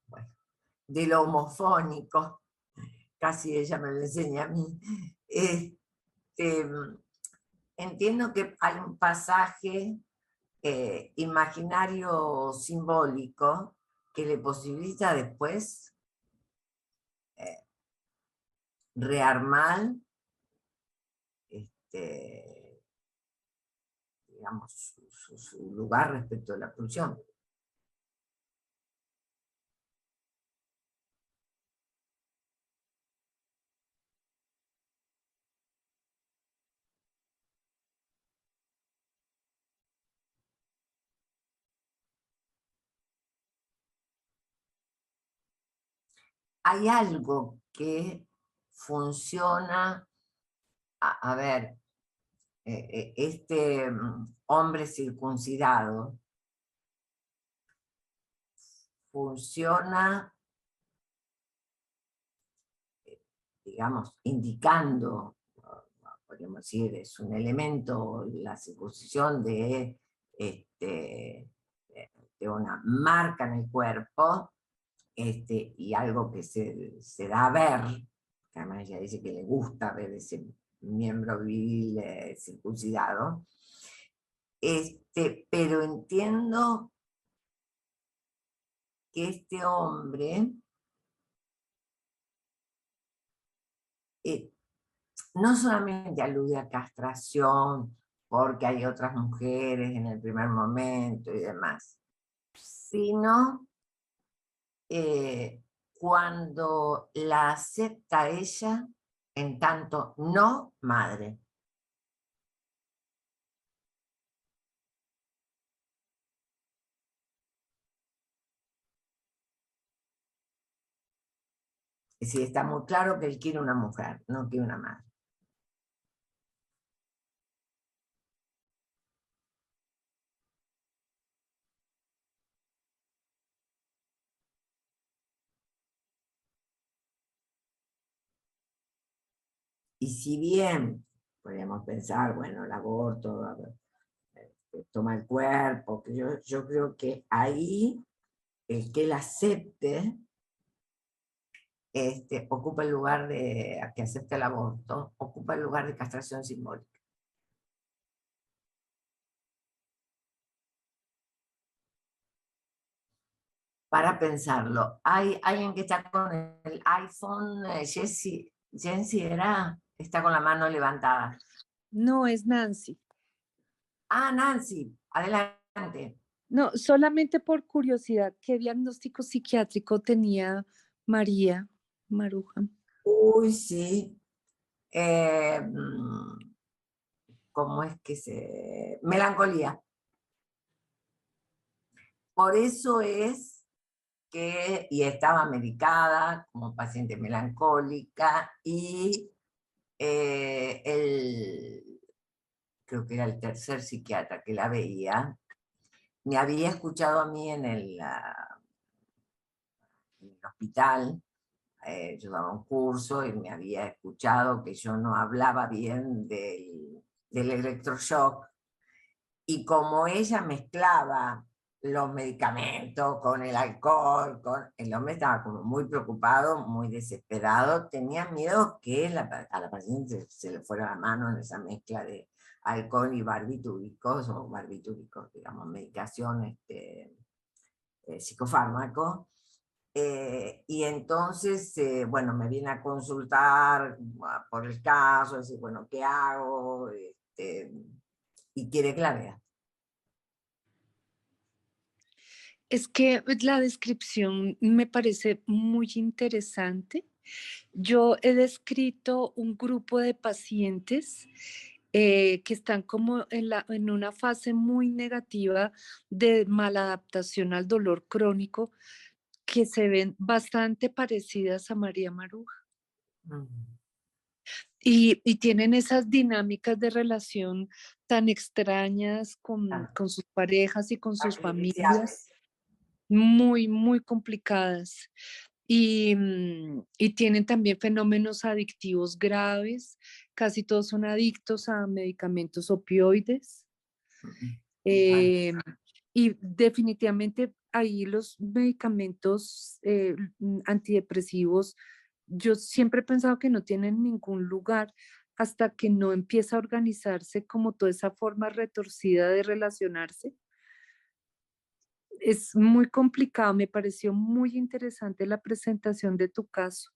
bueno, de lo homofónico, casi ella me lo enseña a mí. Entiendo que hay un pasaje imaginario simbólico que le posibilita después rearmar digamos, su lugar respecto a la pulsión. Hay algo que funciona, a ver, este hombre circuncidado funciona, digamos, indicando, podríamos decir, es un elemento, la circuncisión de una marca en el cuerpo, y algo que se da a ver, que además ella dice que le gusta ver ese miembro viril circuncidado, pero entiendo que este hombre no solamente alude a castración, porque hay otras mujeres en el primer momento y demás, sino cuando la acepta ella en tanto no madre. Es decir, está muy claro que él quiere una mujer, no quiere una madre. Y si bien podríamos pensar, bueno, el aborto toma el cuerpo, que yo creo que ahí el que él acepte ocupa el lugar de, que acepte el aborto, ocupa el lugar de castración simbólica. Para pensarlo, hay alguien que está con el iPhone, Jensi está con la mano levantada. No, es Nancy. Ah, Nancy, adelante. No, solamente por curiosidad, ¿qué diagnóstico psiquiátrico tenía Maruja? Uy, sí. ¿Cómo es que melancolía. Por eso es que, y estaba medicada como paciente melancólica, y creo que era el tercer psiquiatra que la veía, me había escuchado a mí en el hospital, yo daba un curso y me había escuchado que yo no hablaba bien del electroshock, y como ella mezclaba los medicamentos con el alcohol, el hombre estaba como muy preocupado, muy desesperado, tenía miedo que a la paciente se le fuera la mano en esa mezcla de alcohol y barbitúricos, digamos, medicación, psicofármaco. Y entonces, bueno, me viene a consultar por el caso, decir, bueno, ¿qué hago? Y quiere que la vea. Es que la descripción me parece muy interesante. Yo he descrito un grupo de pacientes que están como en una fase muy negativa de maladaptación al dolor crónico, que se ven bastante parecidas a María Maruja. Mm. Y tienen esas dinámicas de relación tan extrañas Ah, con sus parejas y con sus familias, artificiales. muy, muy complicadas. Y tienen también fenómenos adictivos graves, casi todos son adictos a medicamentos opioides. Mm. Ay, eh, y definitivamente ahí los medicamentos antidepresivos, yo siempre he pensado que no tienen ningún lugar hasta que no empieza a organizarse como toda esa forma retorcida de relacionarse. Es muy complicado, me pareció muy interesante la presentación de tu caso.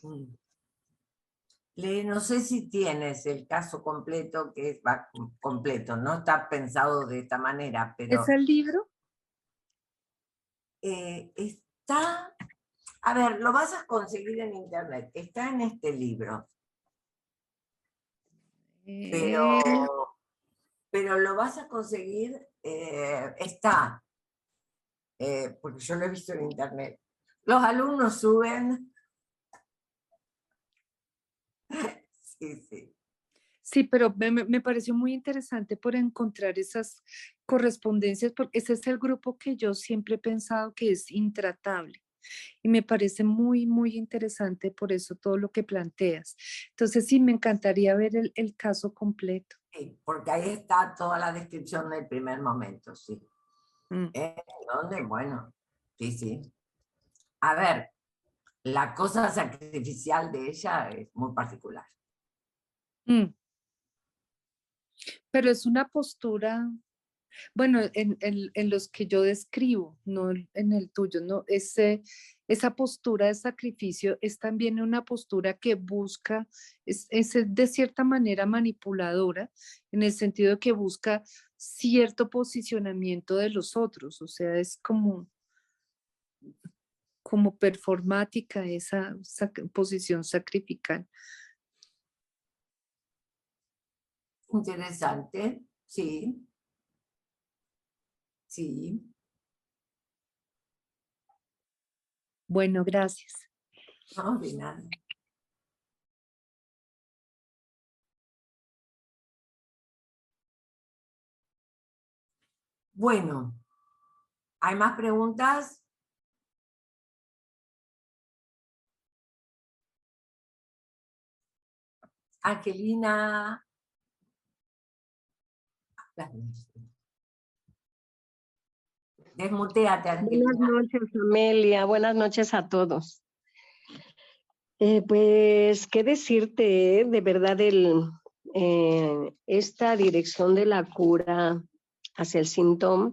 mm. No sé si tienes el caso completo, que va completo, no está pensado de esta manera, ¿Es pero el libro? está, a ver, lo vas a conseguir en internet, está en este libro, Eh, pero lo vas a conseguir, está, porque yo lo he visto en internet. Los alumnos suben, sí, sí. Sí, pero me pareció muy interesante por encontrar esas correspondencias, porque ese es el grupo que yo siempre he pensado que es intratable. Y me parece muy, muy interesante por eso todo lo que planteas. Entonces, sí, me encantaría ver el caso completo. Sí, porque ahí está toda la descripción del primer momento, sí. Mm, ¿Dónde? Bueno, sí, sí. A ver, la cosa sacrificial de ella es muy particular. mm. Pero es una postura, bueno, en los que yo describo, no en el tuyo, ¿no? Esa postura de sacrificio es también una postura que busca, es de cierta manera manipuladora, en el sentido de que busca cierto posicionamiento de los otros, o sea, es como performática esa posición sacrificial. Interesante, sí, sí. Bueno, gracias. No, de nada. Bueno, ¿hay más preguntas? Angelina. Desmuteate, Buenas Angelina. noches, Amelia. Buenas noches a todos. Pues, ¿qué decirte? De verdad, esta dirección de la cura hacia el síntoma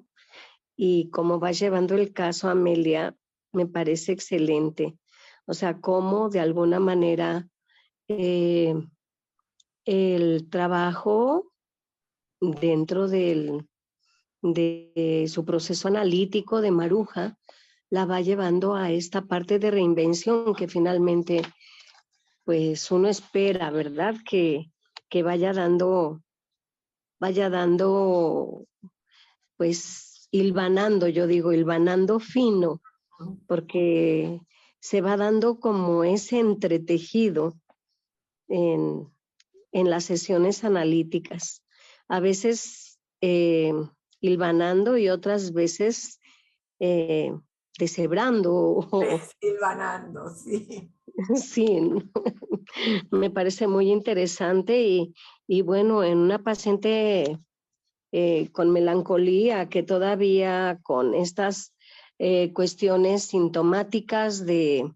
y cómo va llevando el caso, Amelia, me parece excelente. O sea, cómo de alguna manera el trabajo dentro de su proceso analítico de Maruja la va llevando a esta parte de reinvención que finalmente, pues uno espera, ¿verdad? Que vaya dando, pues hilvanando, yo digo, hilvanando fino, porque se va dando como ese entretejido en las sesiones analíticas. A veces hilvanando y otras veces deshebrando. Silvanando, sí. Sí, me parece muy interesante y bueno, en una paciente con melancolía que todavía con estas cuestiones sintomáticas de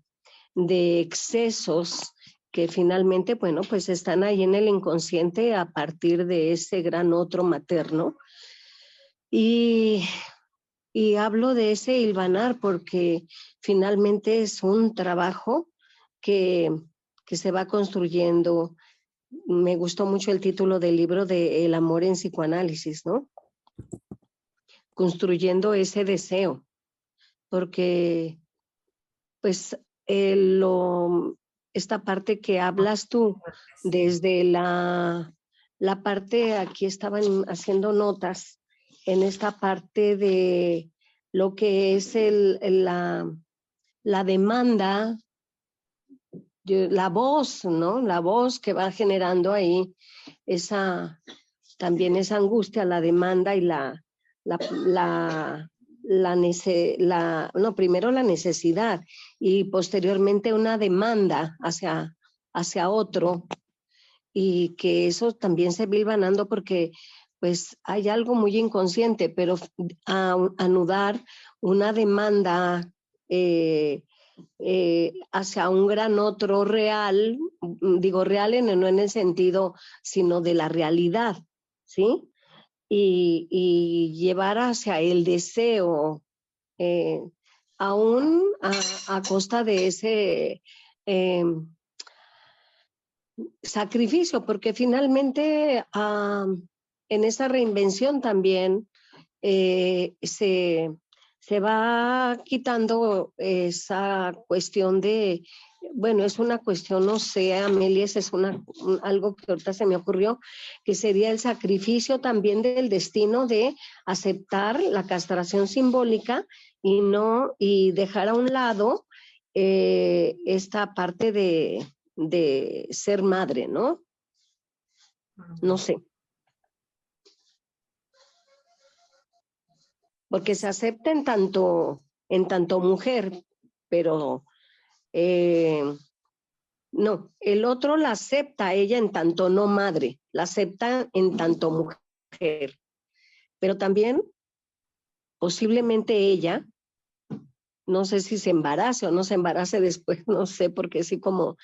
excesos que finalmente, bueno, pues están ahí en el inconsciente a partir de ese gran otro materno. Y hablo de ese hilvanar porque finalmente es un trabajo que se va construyendo. Me gustó mucho el título del libro de El amor en psicoanálisis, ¿no? construyendo ese deseo, porque pues esta parte que hablas tú, desde la parte, aquí estaban haciendo notas, en esta parte de lo que es la demanda, la voz, ¿no? La voz que va generando ahí también esa angustia, la demanda y primero la necesidad y posteriormente una demanda hacia otro, y que eso también se va hilvanando porque pues hay algo muy inconsciente, pero anudar una demanda hacia un gran otro real, digo real no en el sentido, sino de la realidad, ¿sí? Y llevar hacia el deseo, aún a costa de ese sacrificio, porque finalmente en esa reinvención también se va quitando esa cuestión de, bueno, es una cuestión, no sé, Amelia, es algo que ahorita se me ocurrió, que sería el sacrificio también del destino de aceptar la castración simbólica y dejar a un lado esta parte de ser madre, ¿no? No sé. Porque se acepta en tanto mujer, pero no, el otro la acepta a ella en tanto no madre, la acepta en tanto mujer, pero también posiblemente ella, no sé si se embarace o no se embarace después, no sé, porque sí como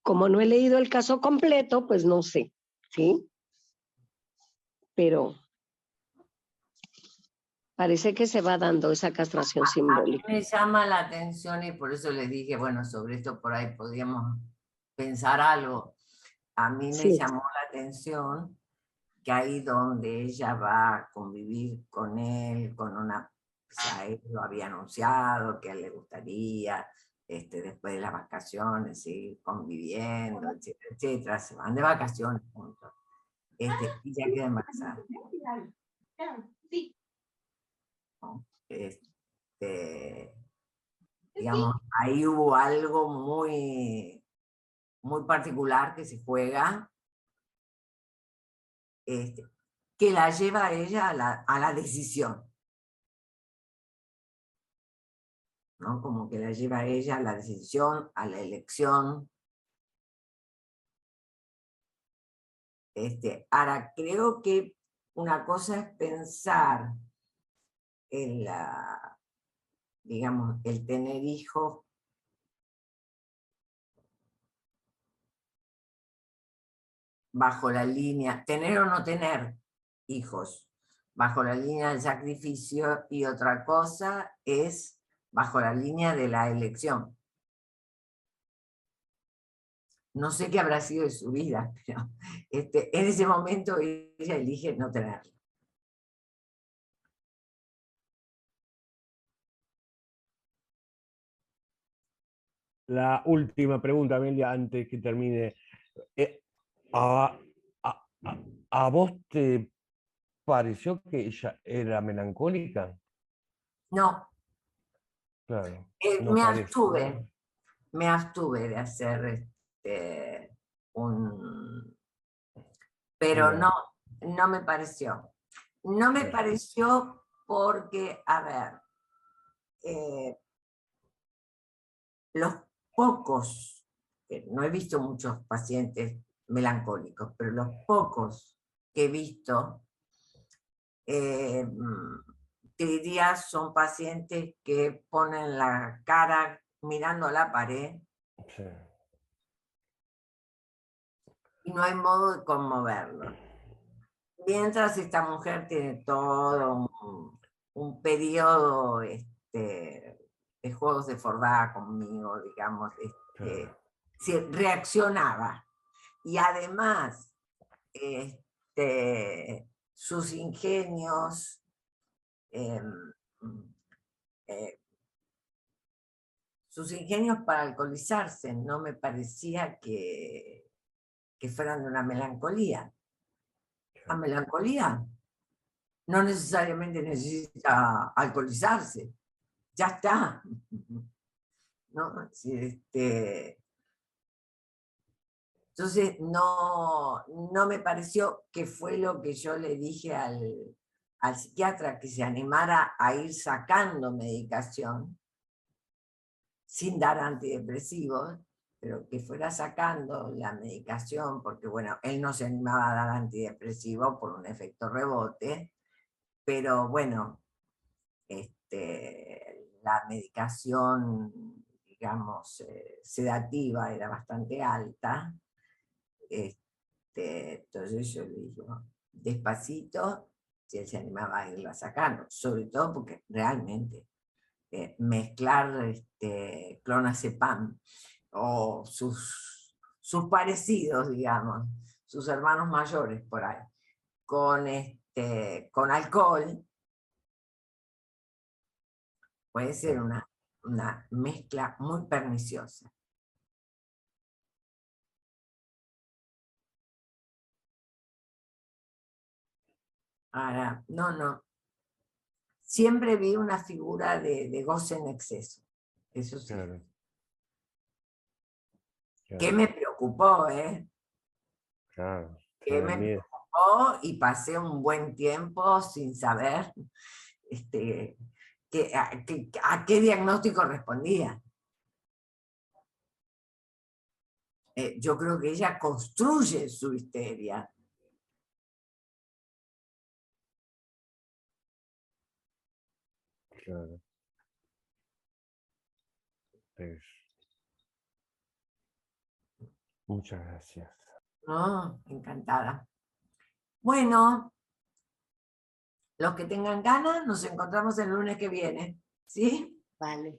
no he leído el caso completo, pues no sé, ¿sí? Pero parece que se va dando esa castración simbólica. A mí me llama la atención y por eso les dije, bueno, sobre esto por ahí podríamos pensar algo. A mí me llamó la atención que ahí donde ella va a convivir con él, con una, ya él lo había anunciado, que a él le gustaría, después de las vacaciones, seguir conviviendo, etcétera, etcétera, se van de vacaciones juntos. Y ya queda embarazada. Digamos, ahí hubo algo muy, muy particular que se juega, que la lleva a ella a la decisión, ¿no? Como que la lleva a ella a la decisión, a la elección. Ahora, creo que una cosa es pensar en digamos, el tener hijos bajo la línea, tener o no tener hijos, bajo la línea del sacrificio, y otra cosa es bajo la línea de la elección. No sé qué habrá sido de su vida, pero en ese momento ella elige no tenerlo. La última pregunta, Amelia, antes que termine. ¿A vos te pareció que ella era melancólica? No, Claro, no me parece, abstuve. ¿no? Me abstuve de hacer pero Bien. no me pareció. No me Bien. pareció porque, a ver, los pocos, no he visto muchos pacientes melancólicos, pero los pocos que he visto, te diría, son pacientes que ponen la cara mirando a la pared. Sí. Y no hay modo de conmoverlo. Mientras esta mujer tiene todo un periodo de juegos de Fordá conmigo, digamos, reaccionaba. Y además, sus ingenios, sus ingenios para alcoholizarse, no me parecía que fueran de una melancolía. La melancolía no necesariamente necesita alcoholizarse, ya está. ¿No? Entonces no me pareció que fue lo que yo le dije al psiquiatra, que se animara a ir sacando medicación sin dar antidepresivos, pero que fuera sacando la medicación, porque bueno, él no se animaba a dar antidepresivos por un efecto rebote, pero bueno, la medicación, digamos, sedativa era bastante alta. Entonces yo le digo, despacito, si él se animaba a irla sacando, sobre todo porque realmente mezclar clonazepam o sus parecidos, digamos, sus hermanos mayores por ahí, con alcohol, puede ser una mezcla muy perniciosa. Ahora, no. Siempre vi una figura de goce en exceso. Eso sí. Claro. Que me preocupó, Claro. Que me preocupó y pasé un buen tiempo sin saber a qué diagnóstico respondía. Yo creo que ella construye su histeria. Claro. Muchas gracias. No, encantada. Bueno, los que tengan ganas, nos encontramos el lunes que viene. ¿Sí? Vale.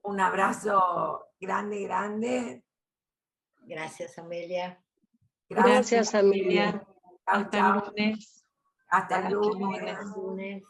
Un abrazo grande, grande. Gracias, Amelia. Gracias, Amelia. Hasta el lunes. Hasta el Hasta lunes. el lunes.